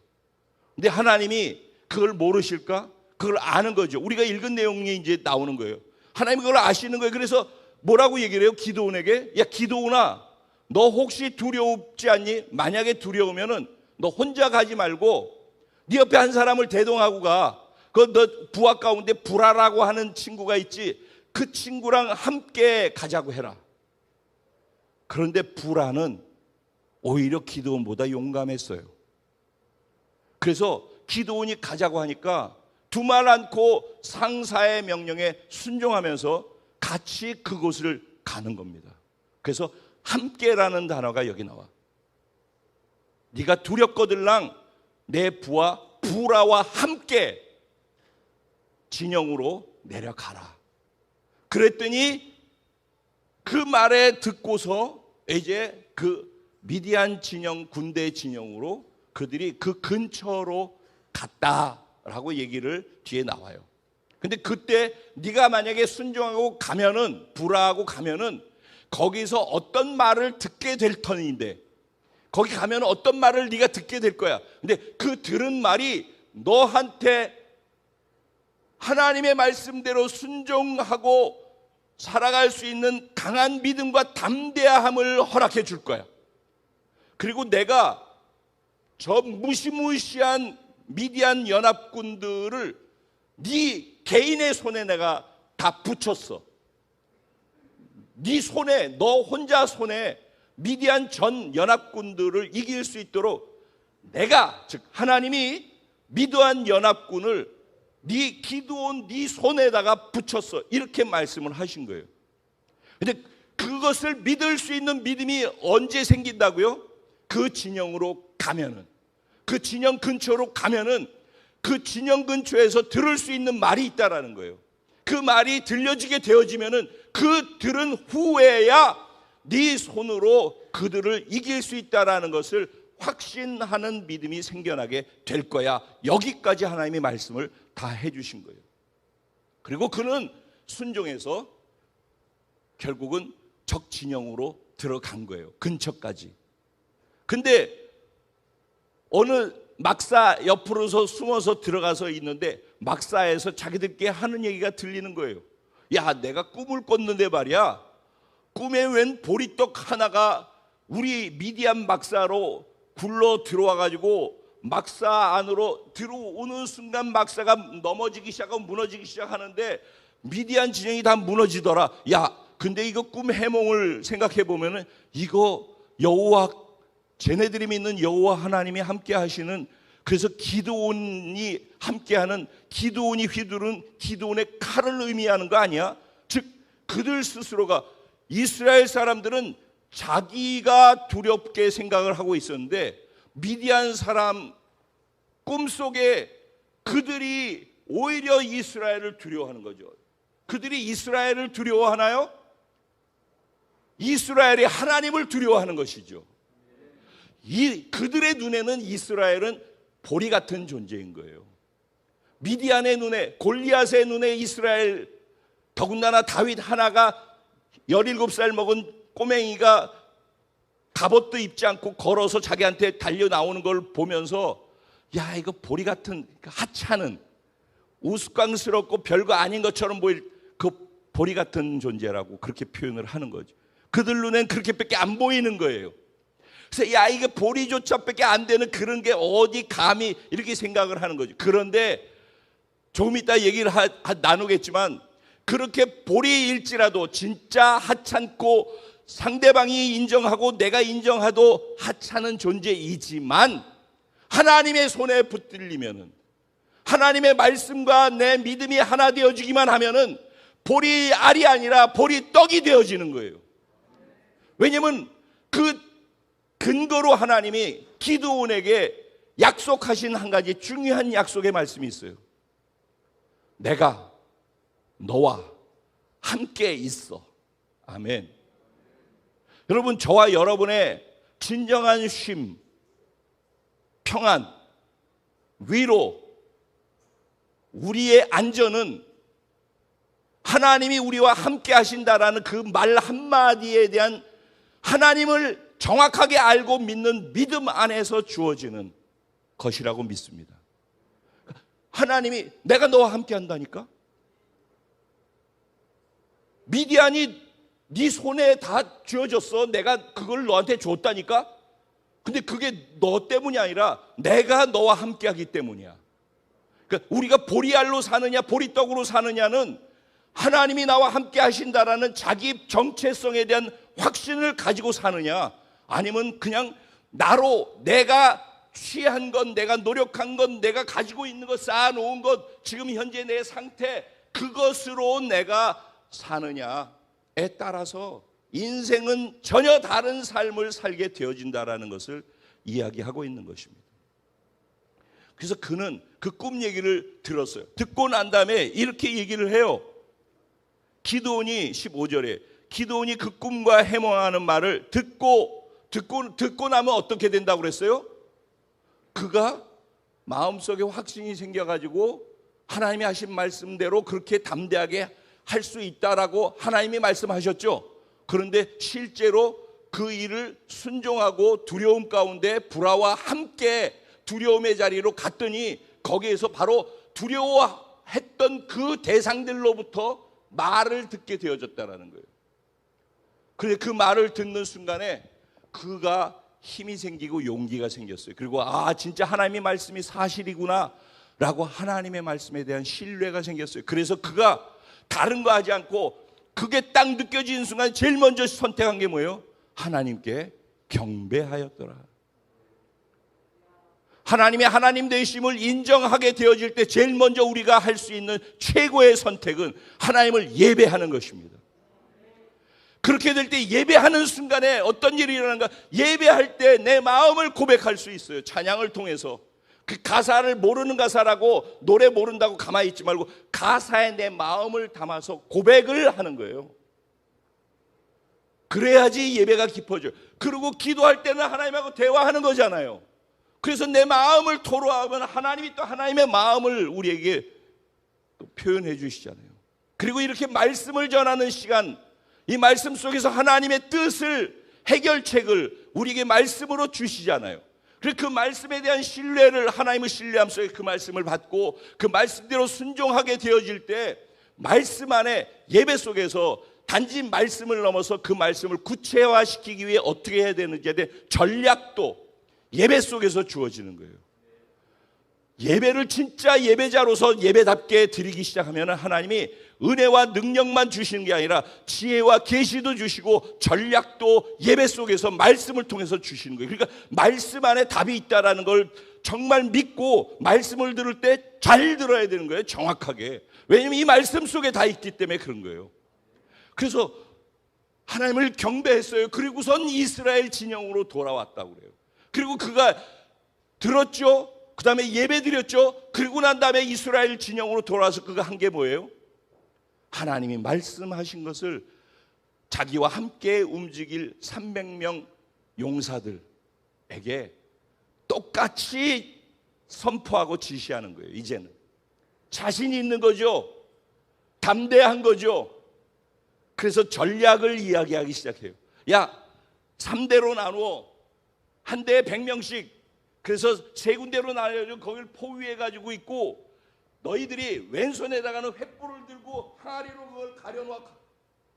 A: 근데 하나님이 그걸 모르실까? 그걸 아는 거죠. 우리가 읽은 내용이 이제 나오는 거예요. 하나님이 그걸 아시는 거예요. 그래서 뭐라고 얘기를 해요? 기도원에게. 야 기도원아, 너 혹시 두렵지 않니? 만약에 두려우면은 너 혼자 가지 말고 네 옆에 한 사람을 대동하고 가. 그 너 부하 가운데 불화라고 하는 친구가 있지. 그 친구랑 함께 가자고 해라. 그런데 불화는 오히려 기도원보다 용감했어요. 그래서 기도원이 가자고 하니까 두말 않고 상사의 명령에 순종하면서 같이 그곳을 가는 겁니다. 그래서 함께라는 단어가 여기 나와. 네가 두렵거들랑 내 부하 불화와 함께 진영으로 내려가라. 그랬더니 그 말에 듣고서 이제 그 미디안 진영 군대 진영으로 그들이 그 근처로 갔다라고 얘기를 뒤에 나와요. 근데 그때 네가 만약에 순종하고 가면은 불화하고 가면은 거기서 어떤 말을 듣게 될 터인데, 거기 가면 어떤 말을 네가 듣게 될 거야. 근데 그 들은 말이 너한테 하나님의 말씀대로 순종하고 살아갈 수 있는 강한 믿음과 담대함을 허락해 줄 거야. 그리고 내가 저 무시무시한 미디안 연합군들을 네 개인의 손에 내가 다 붙였어. 네 손에, 너 혼자 손에 미디안 전 연합군들을 이길 수 있도록 내가, 즉 하나님이 미디안 연합군을 네 기도원 네 손에다가 붙였어. 이렇게 말씀을 하신 거예요. 근데 그것을 믿을 수 있는 믿음이 언제 생긴다고요? 그 진영으로 가면은, 그 진영 근처로 가면은 그 진영 근처에서 들을 수 있는 말이 있다라는 거예요. 그 말이 들려지게 되어지면은 그 들은 후에야 네 손으로 그들을 이길 수 있다라는 것을 확신하는 믿음이 생겨나게 될 거야. 여기까지 하나님의 말씀을 다 해주신 거예요. 그리고 그는 순종해서 결국은 적 진영으로 들어간 거예요. 근처까지. 근데 어느 막사 옆으로서 숨어서 들어가서 있는데 막사에서 자기들께 하는 얘기가 들리는 거예요. 야, 내가 꿈을 꿨는데 말이야, 꿈에 웬 보리떡 하나가 우리 미디안 막사로 굴러 들어와가지고 막사 안으로 들어오는 순간 막사가 넘어지기 시작하고 무너지기 시작하는데 미디안 진영이 다 무너지더라. 야, 근데 이거 꿈 해몽을 생각해 보면은 이거 여호와, 쟤네들이 믿는 여호와 하나님이 함께 하시는, 그래서 기드온이 함께하는, 기드온이 휘두른 기드온의 칼을 의미하는 거 아니야? 즉 그들 스스로가, 이스라엘 사람들은 자기가 두렵게 생각을 하고 있었는데 미디안 사람 꿈속에 그들이 오히려 이스라엘을 두려워하는 거죠. 그들이 이스라엘을 두려워하나요? 이스라엘이 하나님을 두려워하는 것이죠. 그들의 눈에는 이스라엘은 보리 같은 존재인 거예요. 미디안의 눈에, 골리앗의 눈에 이스라엘, 더군다나 다윗 하나가 17살 먹은 꼬맹이가 갑옷도 입지 않고 걸어서 자기한테 달려 나오는 걸 보면서, 야, 이거 보리 같은, 하찮은, 우스꽝스럽고 별거 아닌 것처럼 보일 그 보리 같은 존재라고 그렇게 표현을 하는 거죠. 그들 눈엔 그렇게밖에 안 보이는 거예요. 그래서 야, 이게 보리조차밖에 안 되는 그런 게 어디 감히, 이렇게 생각을 하는 거죠. 그런데 조금 이따 얘기를 나누겠지만, 그렇게 보리일지라도 진짜 하찮고 상대방이 인정하고 내가 인정하도 하찮은 존재이지만, 하나님의 손에 붙들리면은, 하나님의 말씀과 내 믿음이 하나 되어지기만 하면은 보리 알이 아니라 보리 떡이 되어지는 거예요. 왜냐면 그 근거로 하나님이 기드온에게 약속하신 한 가지 중요한 약속의 말씀이 있어요. 내가 너와 함께 있어. 아멘. 여러분, 저와 여러분의 진정한 쉼, 평안, 위로, 우리의 안전은 하나님이 우리와 함께 하신다라는 그 말 한마디에 대한 하나님을 정확하게 알고 믿는 믿음 안에서 주어지는 것이라고 믿습니다. 하나님이 내가 너와 함께 한다니까? 미디안이 네 손에 다 쥐어졌어. 내가 그걸 너한테 줬다니까? 근데 그게 너 때문이 아니라 내가 너와 함께 하기 때문이야. 그러니까 우리가 보리알로 사느냐 보리떡으로 사느냐는 하나님이 나와 함께 하신다라는 자기 정체성에 대한 확신을 가지고 사느냐, 아니면 그냥 나로 내가 취한 것, 내가 노력한 것, 내가 가지고 있는 것, 쌓아놓은 것, 지금 현재 내 상태, 그것으로 내가 사느냐에 따라서 인생은 전혀 다른 삶을 살게 되어진다라는 것을 이야기하고 있는 것입니다. 그래서 그는 그 꿈 얘기를 들었어요. 듣고 난 다음에 이렇게 얘기를 해요. 기드온이 15절에 기드온이 그 꿈과 해몽하는 말을 듣고 나면 어떻게 된다고 그랬어요? 그가 마음속에 확신이 생겨가지고 하나님이 하신 말씀대로 그렇게 담대하게 할 수 있다라고 하나님이 말씀하셨죠. 그런데 실제로 그 일을 순종하고 두려움 가운데 불화와 함께 두려움의 자리로 갔더니 거기에서 바로 두려워했던 그 대상들로부터 말을 듣게 되어졌다라는 거예요. 그런데 그 말을 듣는 순간에 그가 힘이 생기고 용기가 생겼어요. 그리고 진짜 하나님의 말씀이 사실이구나 라고 하나님의 말씀에 대한 신뢰가 생겼어요. 그래서 그가 다른 거 하지 않고 그게 딱 느껴지는 순간 제일 먼저 선택한 게 뭐예요? 하나님께 경배하였더라. 하나님의 하나님 되심을 인정하게 되어질 때 제일 먼저 우리가 할 수 있는 최고의 선택은 하나님을 예배하는 것입니다. 그렇게 될 때 예배하는 순간에 어떤 일이 일어나는가? 예배할 때 내 마음을 고백할 수 있어요. 찬양을 통해서. 그 가사를 모르는 가사라고 노래 모른다고 가만히 있지 말고 가사에 내 마음을 담아서 고백을 하는 거예요. 그래야지 예배가 깊어져요. 그리고 기도할 때는 하나님하고 대화하는 거잖아요. 그래서 내 마음을 토로하면 하나님이 또 하나님의 마음을 우리에게 또 표현해 주시잖아요. 그리고 이렇게 말씀을 전하는 시간, 이 말씀 속에서 하나님의 뜻을, 해결책을 우리에게 말씀으로 주시잖아요. 그래서 그 말씀에 대한 신뢰를, 하나님을 신뢰함 속에 그 말씀을 받고 그 말씀대로 순종하게 되어질 때 말씀 안에 예배 속에서 단지 말씀을 넘어서 그 말씀을 구체화시키기 위해 어떻게 해야 되는지에 대한 전략도 예배 속에서 주어지는 거예요. 예배를 진짜 예배자로서 예배답게 드리기 시작하면 하나님이 은혜와 능력만 주시는 게 아니라 지혜와 계시도 주시고 전략도 예배 속에서 말씀을 통해서 주시는 거예요. 그러니까 말씀 안에 답이 있다라는 걸 정말 믿고 말씀을 들을 때 잘 들어야 되는 거예요. 정확하게. 왜냐하면 이 말씀 속에 다 있기 때문에 그런 거예요. 그래서 하나님을 경배했어요. 그리고선 이스라엘 진영으로 돌아왔다고 그래요. 그리고 그가 들었죠. 그 다음에 예배 드렸죠. 그리고 난 다음에 이스라엘 진영으로 돌아와서 그가 한 게 뭐예요? 하나님이 말씀하신 것을 자기와 함께 움직일 300명 용사들에게 똑같이 선포하고 지시하는 거예요. 이제는 자신이 있는 거죠. 담대한 거죠. 그래서 전략을 이야기하기 시작해요. 야, 3대로 나누어 한 대에 100명씩, 그래서 세 군데로 나눠서 거기를 포위해가지고 있고, 너희들이 왼손에다가는 횃불을 들고 항아리로 그걸 가려놓아,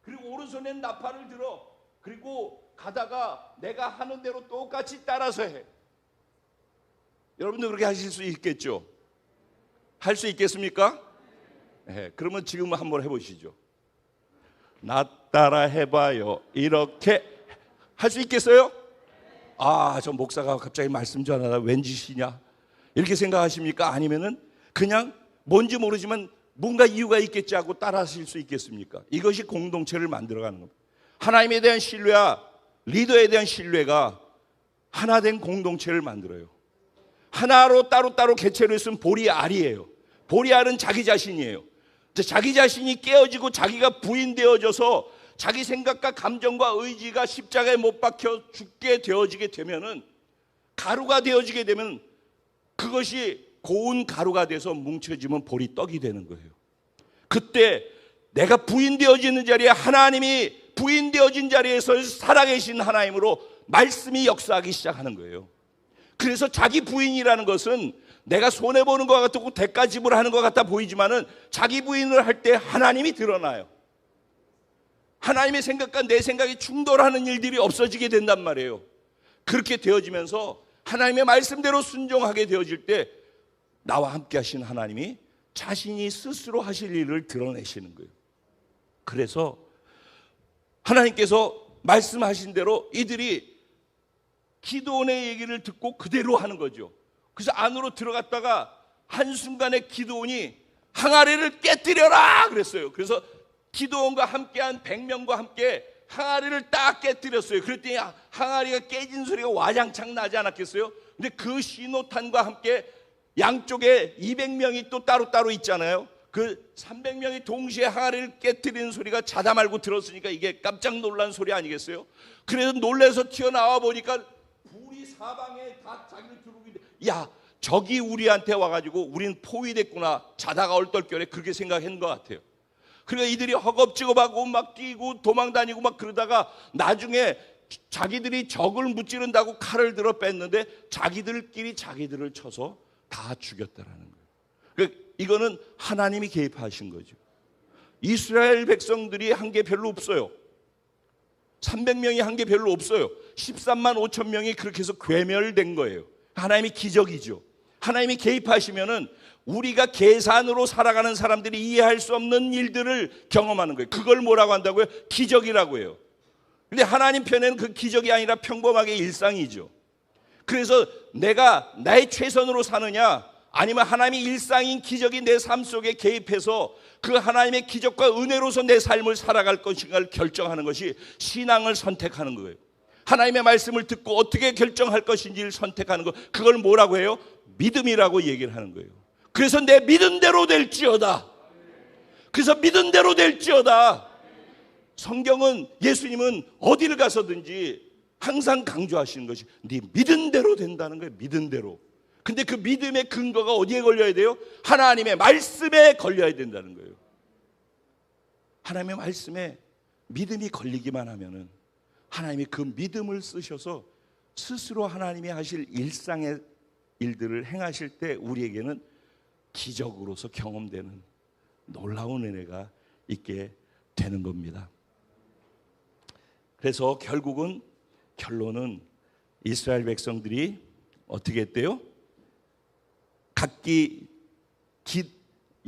A: 그리고 오른손에는 나팔을 들어, 그리고 가다가 내가 하는 대로 똑같이 따라서 해. 여러분들 그렇게 하실 수 있겠죠? 할 수 있겠습니까? 네, 그러면 지금 한번 해보시죠. 나 따라 해봐요. 이렇게 할 수 있겠어요? 아, 저 목사가 갑자기 말씀 전하다 웬 짓이냐 이렇게 생각하십니까? 아니면은 그냥 뭔지 모르지만 뭔가 이유가 있겠지 하고 따라 하실 수 있겠습니까? 이것이 공동체를 만들어가는 겁니다. 하나님에 대한 신뢰와 리더에 대한 신뢰가 하나 된 공동체를 만들어요. 하나로 따로따로 개체로 있으면 보리알이에요. 보리알은 자기 자신이에요. 자기 자신이 깨어지고 자기가 부인되어져서 자기 생각과 감정과 의지가 십자가에 못 박혀 죽게 되어지게 되면은, 가루가 되어지게 되면 그것이 고운 가루가 돼서 뭉쳐지면 보리 떡이 되는 거예요. 그때 내가 부인되어지는 자리에 하나님이 부인되어진 자리에서 살아계신 하나님으로 말씀이 역사하기 시작하는 거예요. 그래서 자기 부인이라는 것은 내가 손해보는 것 같고 대가 지불하는 것 같아 보이지만은 자기 부인을 할 때 하나님이 드러나요. 하나님의 생각과 내 생각이 충돌하는 일들이 없어지게 된단 말이에요. 그렇게 되어지면서 하나님의 말씀대로 순종하게 되어질 때 나와 함께 하신 하나님이 자신이 스스로 하실 일을 드러내시는 거예요. 그래서 하나님께서 말씀하신 대로 이들이 기드온의 얘기를 듣고 그대로 하는 거죠. 그래서 안으로 들어갔다가 한순간에 기드온이 항아리를 깨뜨려라 그랬어요. 그래서 기드온과 함께한 100명과 함께 항아리를 딱 깨뜨렸어요. 그랬더니 항아리가 깨진 소리가 와장창 나지 않았겠어요? 근데 그 신호탄과 함께 양쪽에 200명이 또 따로따로 있잖아요. 그 300명이 동시에 항아리를 깨뜨리는 소리가 자다 말고 들었으니까 이게 깜짝 놀란 소리 아니겠어요? 그래서 놀라서 튀어나와 보니까 불이 사방에 다 자기를 두르고 있는데, 야, 적이 우리한테 와가지고 우리는 포위됐구나, 자다가 얼떨결에 그렇게 생각한 것 같아요. 그러니까 이들이 허겁지겁하고 막 뛰고 도망다니고 막 그러다가 나중에 자기들이 적을 무찌른다고 칼을 들어 뺐는데 자기들끼리 자기들을 쳐서 다 죽였다라는 거예요. 그러니까 이거는 하나님이 개입하신 거죠. 이스라엘 백성들이 한 게 별로 없어요. 300명이 한 게 별로 없어요. 13만 5천 명이 그렇게 해서 괴멸된 거예요. 하나님이 기적이죠. 하나님이 개입하시면은 우리가 계산으로 살아가는 사람들이 이해할 수 없는 일들을 경험하는 거예요. 그걸 뭐라고 한다고요? 기적이라고 해요. 근데 하나님 편에는 그 기적이 아니라 평범하게 일상이죠. 그래서 내가 나의 최선으로 사느냐, 아니면 하나님의 일상인 기적이 내 삶 속에 개입해서 그 하나님의 기적과 은혜로서 내 삶을 살아갈 것인가를 결정하는 것이 신앙을 선택하는 거예요. 하나님의 말씀을 듣고 어떻게 결정할 것인지를 선택하는 것, 그걸 뭐라고 해요? 믿음이라고 얘기를 하는 거예요. 그래서 내 믿은 대로 될지어다. 그래서 믿은 대로 될지어다. 성경은, 예수님은 어디를 가서든지 항상 강조하시는 것이 네 믿은 대로 된다는 거예요. 믿은 대로. 근데 그 믿음의 근거가 어디에 걸려야 돼요? 하나님의 말씀에 걸려야 된다는 거예요. 하나님의 말씀에 믿음이 걸리기만 하면은 하나님이 그 믿음을 쓰셔서 스스로 하나님이 하실 일상의 일들을 행하실 때 우리에게는 기적으로서 경험되는 놀라운 은혜가 있게 되는 겁니다. 그래서 결론은 이스라엘 백성들이 어떻게 했대요? 각기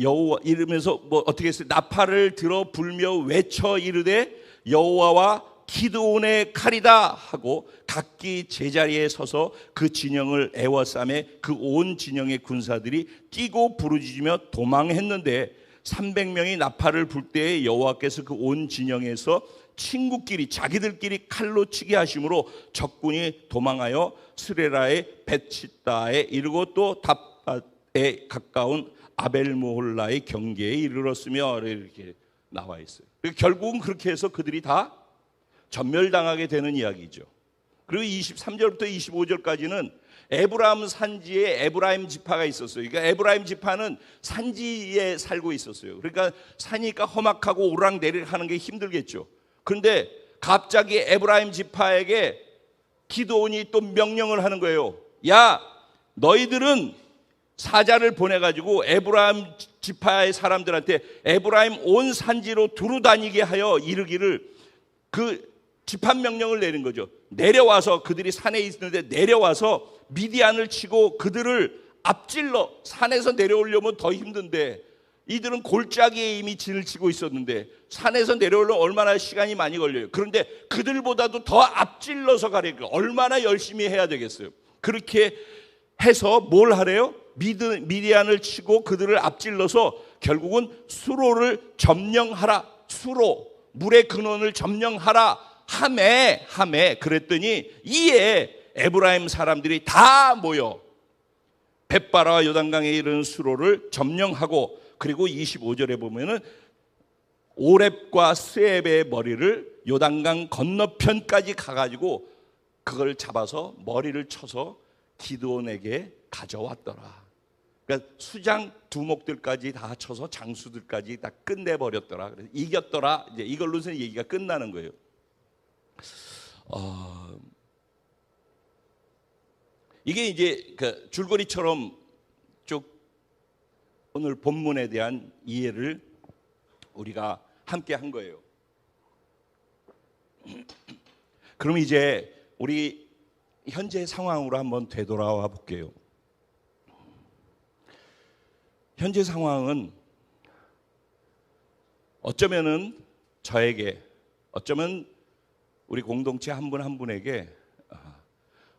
A: 여호와 이러면서 뭐 어떻게 했어요? 나팔을 들어 불며 외쳐 이르되 여호와와 기드온의 칼이다 하고 각기 제자리에 서서 그 진영을 에워싸매 그 온 진영의 군사들이 뛰고 부르짖으며 도망했는데 300명이 나팔을 불 때에 여호와께서 그 온 진영에서 친구끼리 자기들끼리 칼로 치게 하심으로 적군이 도망하여 스레라의 벳시다에 이르고 또 답에 가까운 아벨모홀라의 경계에 이르렀으며 이렇게 나와 있어요. 결국은 그렇게 해서 그들이 다 전멸당하게 되는 이야기죠. 그리고 23절부터 25절까지는 에브라임 산지에 에브라임 지파가 있었어요. 그러니까 에브라임 지파는 산지에 살고 있었어요. 그러니까 산이니까 험악하고 오르락내리락 하는 게 힘들겠죠. 그런데 갑자기 에브라임 지파에게 기드온이 또 명령을 하는 거예요. 야, 너희들은 사자를 보내가지고 에브라임 지파의 사람들한테 에브라임 온 산지로 두루 다니게 하여 이르기를, 그 집합 명령을 내린 거죠. 내려와서, 그들이 산에 있는데 내려와서 미디안을 치고 그들을 앞질러, 산에서 내려오려면 더 힘든데 이들은 골짜기에 이미 진을 치고 있었는데 산에서 내려오려면 얼마나 시간이 많이 걸려요. 그런데 그들보다도 더 앞질러서 가려니까 얼마나 열심히 해야 되겠어요. 그렇게 해서 뭘 하래요? 미디안을 치고 그들을 앞질러서 결국은 수로를 점령하라, 수로, 물의 근원을 점령하라 하매 그랬더니 이에 에브라임 사람들이 다 모여 벳바라와 요단강에 이르는 수로를 점령하고, 그리고 25절에 보면은 오렙과 스앱의 머리를 요단강 건너편까지 가가지고 그걸 잡아서 머리를 쳐서 기드온에게 가져왔더라. 그러니까 수장 두목들까지 다 쳐서 장수들까지 다 끝내버렸더라. 그래서 이겼더라. 이제 이걸로서 얘기가 끝나는 거예요. 이게 이제 그 줄거리처럼 쭉 오늘 본문에 대한 이해를 우리가 함께 한 거예요. 그럼 이제 우리 현재 상황으로 한번 되돌아와 볼게요. 현재 상황은 어쩌면은 저에게, 어쩌면 우리 공동체 한 분 한 분에게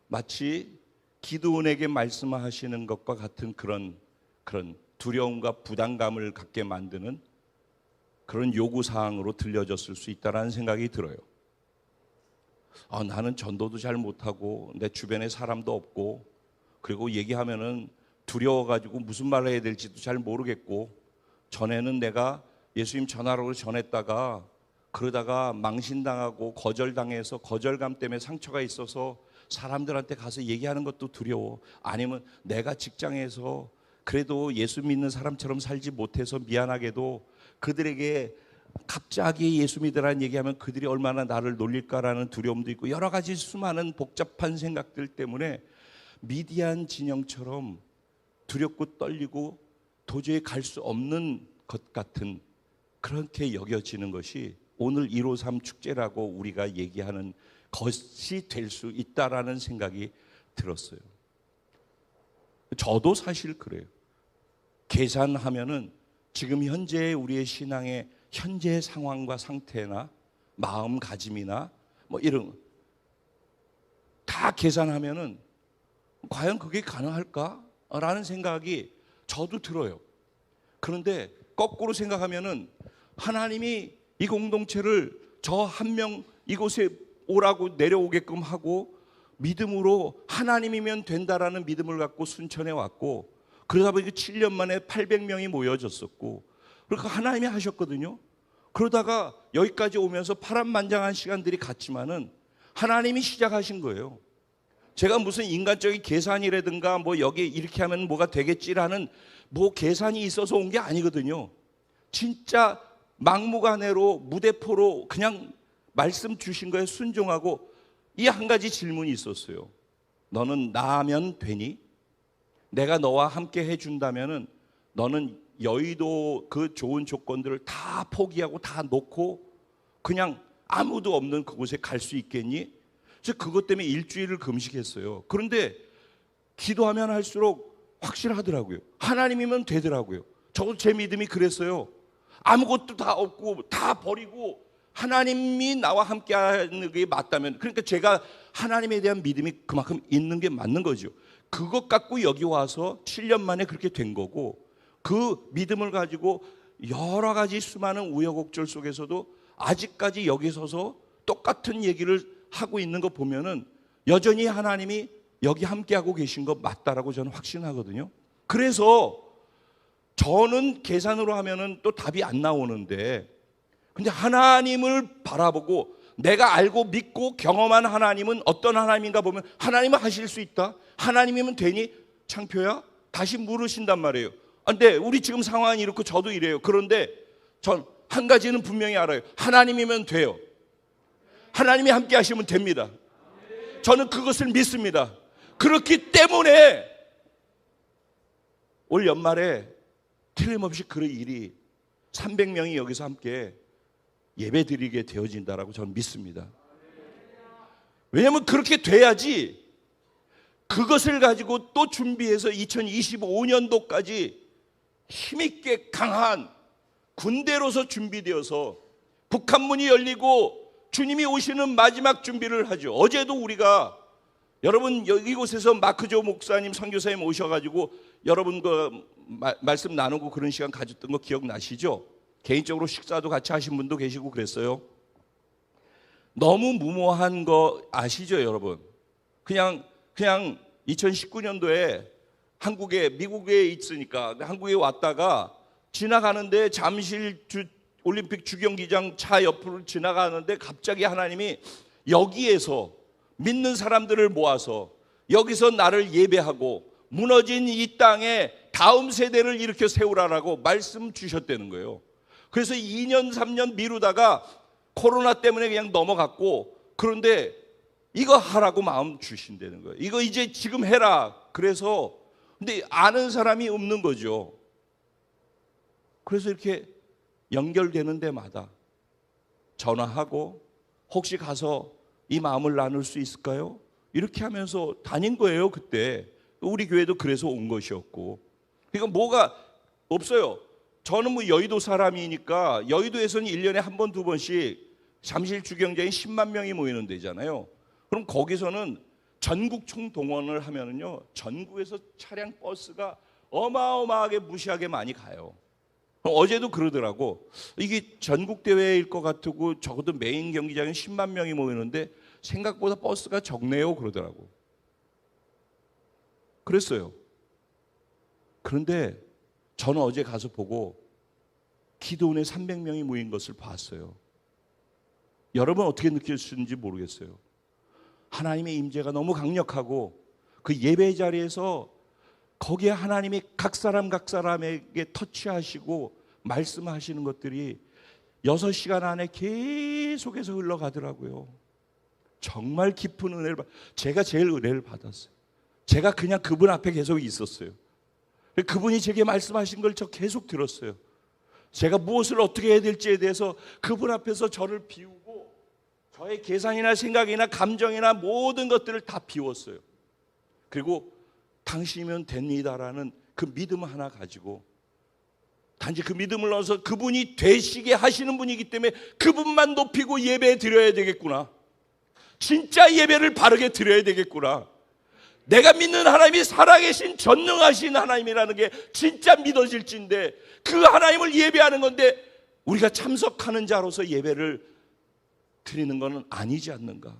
A: 마치 기드온에게 말씀하시는 것과 같은 그런 두려움과 부담감을 갖게 만드는 그런 요구사항으로 들려졌을 수 있다는 생각이 들어요. 나는 전도도 잘 못하고 내 주변에 사람도 없고, 그리고 얘기하면은 두려워가지고 무슨 말을 해야 될지도 잘 모르겠고, 전에는 내가 예수님 전하라고 전했다가 그러다가 망신당하고 거절당해서 거절감 때문에 상처가 있어서 사람들한테 가서 얘기하는 것도 두려워. 아니면 내가 직장에서 그래도 예수 믿는 사람처럼 살지 못해서 미안하게도 그들에게 갑자기 예수 믿으라는 얘기하면 그들이 얼마나 나를 놀릴까라는 두려움도 있고, 여러 가지 수많은 복잡한 생각들 때문에 미디안 진영처럼 두렵고 떨리고 도저히 갈 수 없는 것 같은, 그렇게 여겨지는 것이 오늘 153 축제라고 우리가 얘기하는 것이 될 수 있다라는 생각이 들었어요. 저도 사실 그래요. 계산하면은 지금 현재 우리의 신앙의 현재 상황과 상태나 마음가짐이나 뭐 이런 다 계산하면은 과연 그게 가능할까라는 생각이 저도 들어요. 그런데 거꾸로 생각하면은 하나님이 이 공동체를 저 한 명 이곳에 오라고 내려오게끔 하고 믿음으로 하나님이면 된다라는 믿음을 갖고 순천에 왔고, 그러다 보니까 7년 만에 800명이 모여졌었고, 그러니까 하나님이 하셨거든요. 그러다가 여기까지 오면서 파란만장한 시간들이 갔지만은 하나님이 시작하신 거예요. 제가 무슨 인간적인 계산이라든가 뭐 여기 이렇게 하면 뭐가 되겠지라는 뭐 계산이 있어서 온 게 아니거든요. 진짜 막무가내로 무대포로 그냥 말씀 주신 거에 순종하고, 이 한 가지 질문이 있었어요. 너는 나면 되니? 내가 너와 함께 해준다면은 너는 여의도 그 좋은 조건들을 다 포기하고 다 놓고 그냥 아무도 없는 그곳에 갈 수 있겠니? 그래서 그것 때문에 일주일을 금식했어요. 그런데 기도하면 할수록 확실하더라고요. 하나님이면 되더라고요. 저도 제 믿음이 그랬어요. 아무것도 다 없고 다 버리고 하나님이 나와 함께 하는 게 맞다면, 그러니까 제가 하나님에 대한 믿음이 그만큼 있는 게 맞는 거죠. 그것 갖고 여기 와서 7년 만에 그렇게 된 거고, 그 믿음을 가지고 여러 가지 수많은 우여곡절 속에서도 아직까지 여기 서서 똑같은 얘기를 하고 있는 거 보면은 여전히 하나님이 여기 함께하고 계신 거 맞다라고 저는 확신하거든요. 그래서 저는 계산으로 하면은 또 답이 안 나오는데, 근데 하나님을 바라보고 내가 알고 믿고 경험한 하나님은 어떤 하나님인가 보면, 하나님은 하실 수 있다, 하나님이면 되니 창표야? 다시 물으신단 말이에요. 근데 우리 지금 상황이 이렇고 저도 이래요. 그런데 전 한 가지는 분명히 알아요. 하나님이면 돼요. 하나님이 함께 하시면 됩니다. 저는 그것을 믿습니다. 그렇기 때문에 올 연말에 틀림없이 그런 일이 300명이 여기서 함께 예배 드리게 되어진다라고 저는 믿습니다. 왜냐하면 그렇게 돼야지 그것을 가지고 또 준비해서 2025년도까지 힘있게 강한 군대로서 준비되어서 북한문이 열리고 주님이 오시는 마지막 준비를 하죠. 어제도 우리가 여러분 이곳에서 마크조 목사님 선교사님 오셔가지고 여러분과 말씀 나누고 그런 시간 가졌던 거 기억나시죠? 개인적으로 식사도 같이 하신 분도 계시고 그랬어요. 너무 무모한 거 아시죠, 여러분? 그냥 2019년도에 미국에 있으니까 한국에 왔다가 지나가는데 잠실 올림픽 주경기장 차 옆으로 지나가는데 갑자기 하나님이 여기에서 믿는 사람들을 모아서 여기서 나를 예배하고 무너진 이 땅에 다음 세대를 일으켜 세우라라고 말씀 주셨다는 거예요. 그래서 2년 3년 미루다가 코로나 때문에 그냥 넘어갔고, 그런데 이거 하라고 마음 주신다는 거예요. 이거 이제 지금 해라. 그래서 근데 아는 사람이 없는 거죠. 그래서 이렇게 연결되는 데마다 전화하고 혹시 가서 이 마음을 나눌 수 있을까요? 이렇게 하면서 다닌 거예요. 그때 우리 교회도 그래서 온 것이었고, 그러니까 뭐가 없어요. 저는 뭐 여의도 사람이니까 여의도에서는 1년에 한 번, 두 번씩 잠실 주경장에 10만 명이 모이는 데잖아요. 그럼 거기서는 전국 총동원을 하면은요, 전국에서 차량 버스가 어마어마하게 무시하게 많이 가요. 어제도 그러더라고. 이게 전국 대회일 것 같고 적어도 메인 경기장에 10만 명이 모이는데 생각보다 버스가 적네요 그러더라고. 그랬어요. 그런데 저는 어제 가서 보고 기도원에 300명이 모인 것을 봤어요. 여러분 어떻게 느끼셨는지 모르겠어요. 하나님의 임재가 너무 강력하고 그 예배 자리에서 거기에 하나님이 각 사람에게 터치하시고 말씀하시는 것들이 6시간 안에 계속해서 흘러가더라고요. 정말 깊은 은혜를 제가 제일 은혜를 받았어요. 제가 그냥 그분 앞에 계속 있었어요. 그분이 제게 말씀하신 걸 저 계속 들었어요. 제가 무엇을 어떻게 해야 될지에 대해서 그분 앞에서 저를 비우고 저의 계산이나 생각이나 감정이나 모든 것들을 다 비웠어요. 그리고 당신이면 됩니다라는 그 믿음 하나 가지고 단지 그 믿음을 넣어서 그분이 되시게 하시는 분이기 때문에 그분만 높이고 예배 드려야 되겠구나. 진짜 예배를 바르게 드려야 되겠구나. 내가 믿는 하나님이 살아계신 전능하신 하나님이라는 게 진짜 믿어질진데 그 하나님을 예배하는 건데 우리가 참석하는 자로서 예배를 드리는 것은 아니지 않는가.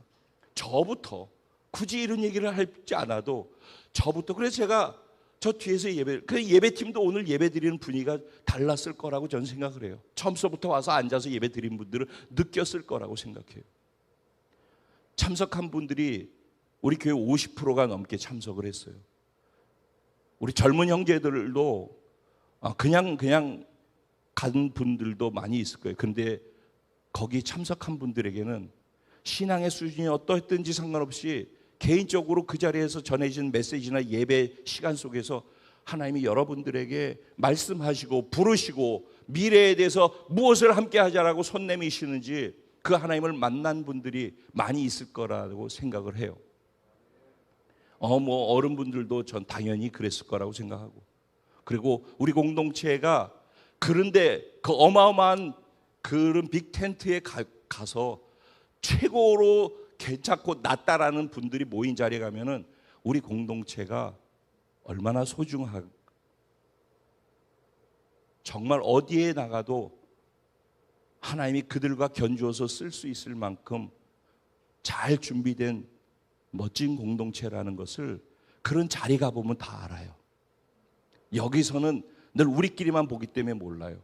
A: 저부터 굳이 이런 얘기를 하지 않아도 저부터, 그래서 제가 저 뒤에서 그 예배팀도 오늘 예배 드리는 분위기가 달랐을 거라고 저는 생각을 해요. 처음서부터 와서 앉아서 예배 드린 분들은 느꼈을 거라고 생각해요. 참석한 분들이 우리 교회 50%가 넘게 참석을 했어요. 우리 젊은 형제들도 그냥 간 분들도 많이 있을 거예요. 그런데 거기 참석한 분들에게는 신앙의 수준이 어떠했든지 상관없이 개인적으로 그 자리에서 전해진 메시지나 예배 시간 속에서 하나님이 여러분들에게 말씀하시고 부르시고 미래에 대해서 무엇을 함께 하자라고 손 내미시는지 그 하나님을 만난 분들이 많이 있을 거라고 생각을 해요. 뭐 어른분들도 전 당연히 그랬을 거라고 생각하고, 그리고 우리 공동체가 그런데 그 어마어마한 그런 빅 텐트에 가서 최고로 괜찮고 낫다라는 분들이 모인 자리에 가면은 우리 공동체가 얼마나 소중하고 정말 어디에 나가도 하나님이 그들과 견주어서 쓸 수 있을 만큼 잘 준비된 멋진 공동체라는 것을 그런 자리 가보면 다 알아요. 여기서는 늘 우리끼리만 보기 때문에 몰라요.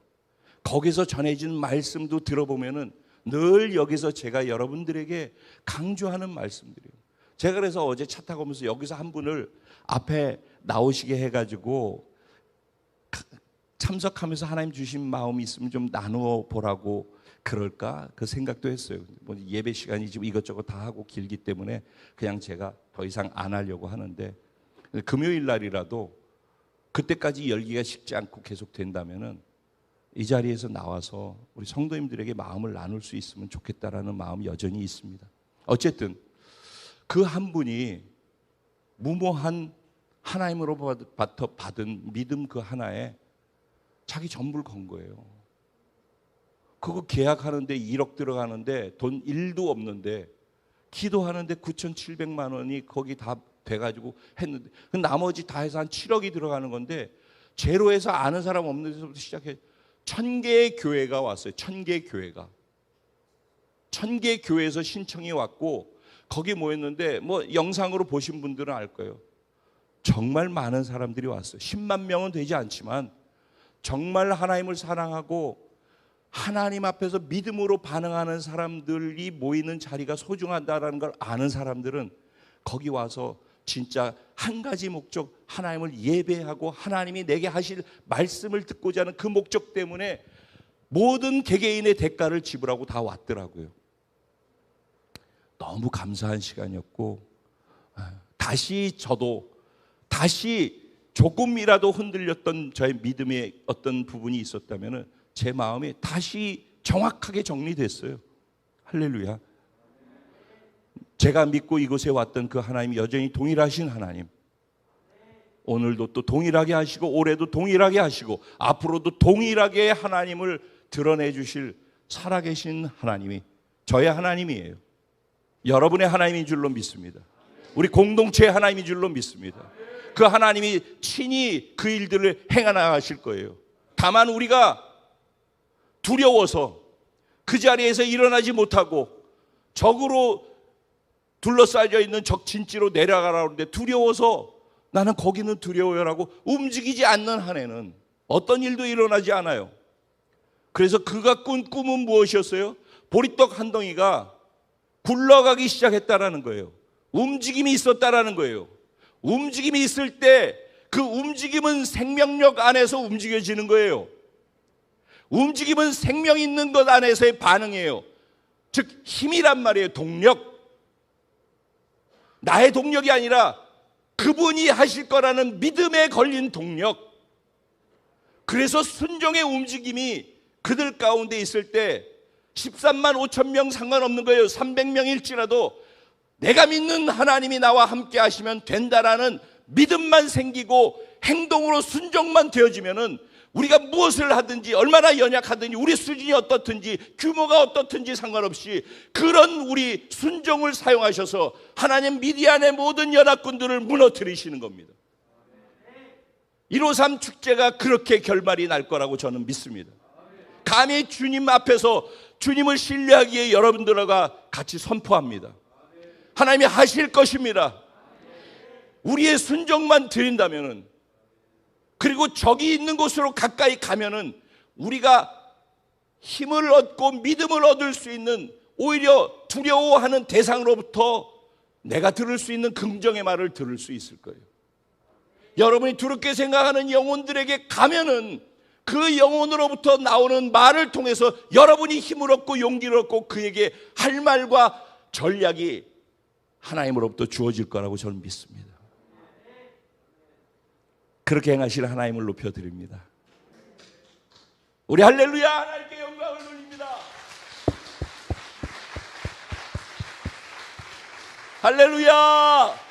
A: 거기서 전해진 말씀도 들어보면은 늘 여기서 제가 여러분들에게 강조하는 말씀들이에요. 제가 그래서 어제 차 타고 오면서 여기서 한 분을 앞에 나오시게 해가지고 참석하면서 하나님 주신 마음이 있으면 좀 나누어 보라고 그럴까 그 생각도 했어요. 뭐 예배 시간이 지금 이것저것 다 하고 길기 때문에 그냥 제가 더 이상 안 하려고 하는데, 금요일 날이라도 그때까지 열기가 식지 않고 계속 된다면은 이 자리에서 나와서 우리 성도님들에게 마음을 나눌 수 있으면 좋겠다라는 마음이 여전히 있습니다. 어쨌든 그 한 분이 무모한 하나님으로부터 받은 믿음 그 하나에 자기 전부를 건 거예요. 그거 계약하는데 1억 들어가는데 돈 1도 없는데 기도하는데 9,700만 원이 거기 다 돼가지고 했는데 그 나머지 다 해서 한 7억이 들어가는 건데 제로에서 아는 사람 없는 데서부터 시작해 1,000개의 교회가 왔어요. 1,000개 교회가 1,000개 교회에서 신청이 왔고 거기 모였는데 뭐 영상으로 보신 분들은 알 거예요. 정말 많은 사람들이 왔어요. 10만 명은 되지 않지만 정말 하나님을 사랑하고 하나님 앞에서 믿음으로 반응하는 사람들이 모이는 자리가 소중하다는 걸 아는 사람들은 거기 와서 진짜 한 가지 목적, 하나님을 예배하고 하나님이 내게 하실 말씀을 듣고자 하는 그 목적 때문에 모든 개개인의 대가를 지불하고 다 왔더라고요. 너무 감사한 시간이었고, 다시 저도 다시 조금이라도 흔들렸던 저의 믿음의 어떤 부분이 있었다면 제 마음이 다시 정확하게 정리됐어요. 할렐루야. 제가 믿고 이곳에 왔던 그 하나님이 여전히 동일하신 하나님, 오늘도 또 동일하게 하시고 올해도 동일하게 하시고 앞으로도 동일하게 하나님을 드러내 주실 살아계신 하나님이 저의 하나님이에요. 여러분의 하나님인 줄로 믿습니다. 우리 공동체의 하나님인 줄로 믿습니다. 그 하나님이 친히 그 일들을 행하실 거예요. 다만 우리가 두려워서 그 자리에서 일어나지 못하고 적으로 둘러싸여 있는 적 진지로 내려가라고 하는데 두려워서 나는 거기는 두려워요라고 움직이지 않는 한에는 어떤 일도 일어나지 않아요. 그래서 그가 꾼 꿈은 무엇이었어요? 보리떡 한 덩이가 굴러가기 시작했다라는 거예요. 움직임이 있었다라는 거예요. 움직임이 있을 때 그 움직임은 생명력 안에서 움직여지는 거예요. 움직임은 생명 있는 것 안에서의 반응이에요. 즉 힘이란 말이에요. 동력. 나의 동력이 아니라 그분이 하실 거라는 믿음에 걸린 동력. 그래서 순종의 움직임이 그들 가운데 있을 때 13만 5천 명 상관없는 거예요. 300명일지라도 내가 믿는 하나님이 나와 함께 하시면 된다라는 믿음만 생기고 행동으로 순종만 되어지면은 우리가 무엇을 하든지 얼마나 연약하든지 우리 수준이 어떻든지 규모가 어떻든지 상관없이 그런 우리 순종을 사용하셔서 하나님 미디안의 모든 연합군들을 무너뜨리시는 겁니다. 153 축제가 그렇게 결말이 날 거라고 저는 믿습니다. 감히 주님 앞에서 주님을 신뢰하기에 여러분들과 같이 선포합니다. 하나님이 하실 것입니다. 우리의 순종만 드린다면은, 그리고 적이 있는 곳으로 가까이 가면은 우리가 힘을 얻고 믿음을 얻을 수 있는, 오히려 두려워하는 대상으로부터 내가 들을 수 있는 긍정의 말을 들을 수 있을 거예요. 여러분이 두렵게 생각하는 영혼들에게 가면은 그 영혼으로부터 나오는 말을 통해서 여러분이 힘을 얻고 용기를 얻고 그에게 할 말과 전략이 하나님으로부터 주어질 거라고 저는 믿습니다. 그렇게 행하실 하나님을 높여드립니다. 우리 할렐루야, 하나님께 영광을 돌립니다. 할렐루야.